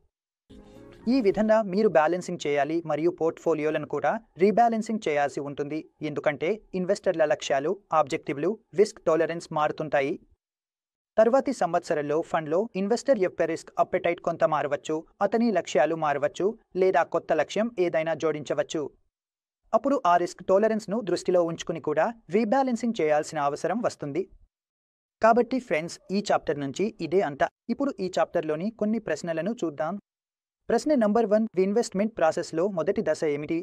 ఈ విధంగా మీరు బ్యాలెన్సింగ్ చేయాలి మరియు పోర్ట్ఫోలియోలను కూడా రీబ్యాలెన్సింగ్ చేయాల్సి ఉంటుంది. ఎందుకంటే ఇన్వెస్టర్ల లక్ష్యాలు, ఆబ్జెక్టివ్లు, రిస్క్ టాలరెన్స్ మారుతుంటాయి. తర్వాతి సంవత్సరంలో ఫండ్లో ఇన్వెస్టర్ యొక్క రిస్క్ అప్పెటైట్ కొంత మారవచ్చు, అతని లక్ష్యాలు మారవచ్చు, లేదా కొత్త లక్ష్యం ఏదైనా జోడించవచ్చు. అప్పుడు ఆ రిస్క్ టాలరెన్స్ను దృష్టిలో ఉంచుకుని కూడా రీబ్యాలెన్సింగ్ చేయాల్సిన అవసరం వస్తుంది. కాబట్టి ఫ్రెండ్స్, ఈ చాప్టర్ నుంచి ఇదే అంతా. ఇప్పుడు ఈ చాప్టర్లోని కొన్ని ప్రశ్నలను చూద్దాం. ప్రశ్న నంబర్ 1, ఇన్వెస్ట్మెంట్ ప్రాసెస్లో మొదటి దశ ఏమిటి?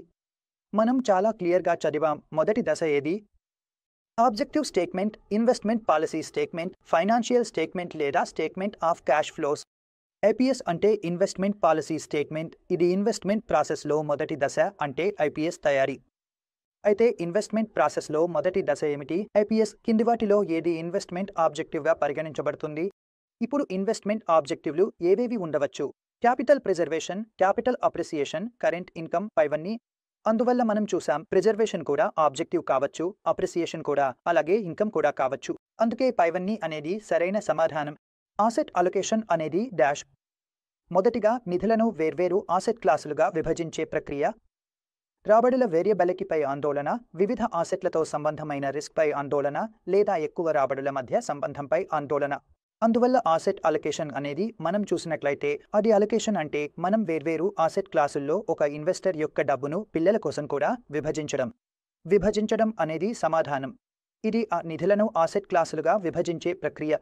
మనం చాలా క్లియర్గా చదివాం. మొదటి దశ ఏది? Objective statement, investment policy statement, financial statement లేదా statement of cash flows. IPS అంటే ఇన్వెస్ట్మెంట్ పాలసీ స్టేట్మెంట్. ఇది ఇన్వెస్ట్మెంట్ ప్రాసెస్లో మొదటి దశ, అంటే ఐపీఎస్ తయారీ. అయితే ఇన్వెస్ట్మెంట్ ప్రాసెస్లో మొదటి దశ ఏమిటి? ఐపీఎస్ కింది వాటిలో ఏది ఇన్వెస్ట్మెంట్ ఆబ్జెక్టివ్గా పరిగణించబడుతుంది? ఇప్పుడు ఇన్వెస్ట్మెంట్ ఆబ్జెక్టివ్లు ఏవేవి ఉండవచ్చు? Capital preservation, capital appreciation, current income, పైవన్నీ. అందువల్ల మనం చూసాం, ప్రిజర్వేషన్ కూడా ఆబ్జెక్టివ్ కావచ్చు, అప్రిసియేషన్ కూడా, అలాగే ఇన్కమ్ కూడా కావచ్చు. అందుకే పైవన్నీ అనేది సరైన సమాధానం. ఆసెట్ అలొకేషన్ అనేది డాష్. మొదటిగా నిధులను వేర్వేరు ఆసెట్ క్లాసులుగా విభజించే ప్రక్రియ. రాబడుల వేరియబిలిటీపై ఆందోళన, వివిధ ఆసెట్లతో సంబంధమైన రిస్క్పై ఆందోళన, లేదా ఎక్కువ రాబడుల మధ్య సంబంధంపై ఆందోళన. అందువల్ల ఆసెట్ అలొకేషన్ అనేది మనం చూసినట్లయితే అది అలొకేషన్ అంటే మనం వేర్వేరు ఆసెట్ క్లాసుల్లో ఒక ఇన్వెస్టర్ యొక్క డబ్బును పిల్లల కోసం కూడా విభజించడం అనేది సమాధానం. ఇది ఆ నిధులను ఆసెట్ క్లాసులుగా విభజించే ప్రక్రియ.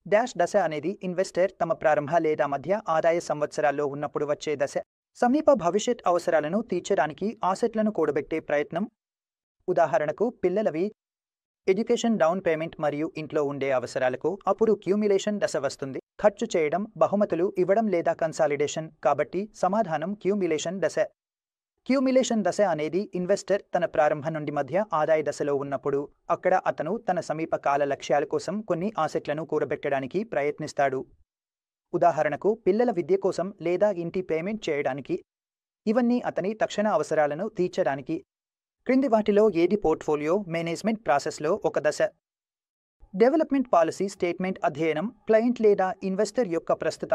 డాష్ దశ అనేది ఇన్వెస్టర్ తమ ప్రారంభ లేదా మధ్య ఆదాయ సంవత్సరాల్లో ఉన్నప్పుడు వచ్చే దశ. సమీప భవిష్యత్ అవసరాలను తీర్చడానికి ఆసెట్లను కూడబెట్టే ప్రయత్నం. ఉదాహరణకు పిల్లలవి, ఎడ్యుకేషన్, డౌన్ పేమెంట్ మరియు ఇంట్లో ఉండే అవసరాలకు అప్పుడు క్యూమిలేషన్ దశ వస్తుంది. ఖర్చు చేయడం, బహుమతులు ఇవ్వడం లేదా కన్సాలిడేషన్. కాబట్టి సమాధానం క్యూమిలేషన్ దశ. క్యూమిలేషన్ దశ అనేది ఇన్వెస్టర్ తన ప్రారంభం నుండి మధ్య ఆదాయ దశలో ఉన్నప్పుడు. అక్కడ అతను తన సమీప కాల లక్ష్యాల కోసం కొన్ని ఆసెట్లను కూడబెట్టడానికి ప్రయత్నిస్తాడు. ఉదాహరణకు పిల్లల విద్య కోసం లేదా ఇంటి పేమెంట్ చేయడానికి. ఇవన్నీ అతని తక్షణ అవసరాలను తీర్చడానికి. క్రింది వాటిలో ఏది పోర్ట్ఫోలియో మేనేజ్మెంట్ ప్రాసెస్లో ఒక దశ? డెవలప్మెంట్ పాలసీ స్టేట్మెంట్ అధ్యయనం, క్లయింట్ లేదా ఇన్వెస్టర్ యొక్క ప్రస్తుత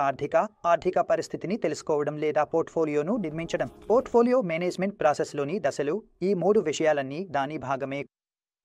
ఆర్థిక పరిస్థితిని తెలుసుకోవడం లేదా పోర్ట్ఫోలియోను నిర్మించడం. పోర్ట్ఫోలియో మేనేజ్మెంట్ ప్రాసెస్లోని దశలు, ఈ 3 విషయాలన్నీ దాని భాగమే.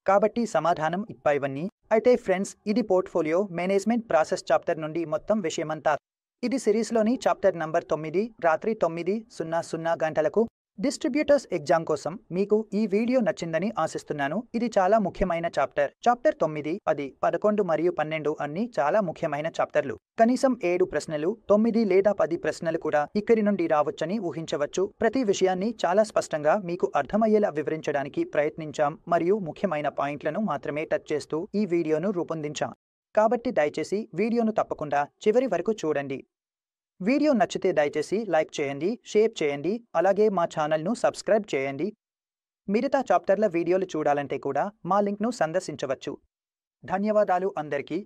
కాబట్టి సమాధానం ఇవన్నీ. అయితే ఫ్రెండ్స్, ఇది పోర్ట్ఫోలియో మేనేజ్మెంట్ ప్రాసెస్ చాప్టర్ నుండి మొత్తం విషయమంతా. ఇది సిరీస్లోని చాప్టర్ నంబర్ 9. రాత్రి 9:00 గంటలకు డిస్ట్రిబ్యూటర్స్ ఎగ్జామ్ కోసం మీకు ఈ వీడియో నచ్చిందని ఆశిస్తున్నాను. ఇది చాలా ముఖ్యమైన చాప్టర్. చాప్టర్ 9, 10, 11 మరియు 12 అన్ని చాలా ముఖ్యమైన చాప్టర్లు. కనీసం 7 ప్రశ్నలు, 9 లేదా 10 ప్రశ్నలు కూడా ఇక్కడి నుండి రావచ్చని ఊహించవచ్చు. ప్రతి విషయాన్ని చాలా స్పష్టంగా మీకు అర్థమయ్యేలా వివరించడానికి ప్రయత్నించాం మరియు ముఖ్యమైన పాయింట్లను మాత్రమే టచ్ చేస్తూ ఈ వీడియోను రూపొందించాం. కాబట్టి దయచేసి వీడియోను తప్పకుండా చివరి వరకు చూడండి. వీడియో నచ్చితే దయచేసి లైక్ చేయండి, షేర్ చేయండి, అలాగే మా ఛానల్ను సబ్స్క్రైబ్ చేయండి. మిగతా చాప్టర్ల వీడియోలు చూడాలంటే కూడా మా లింక్ను సందర్శించవచ్చు. ధన్యవాదాలు అందరికీ.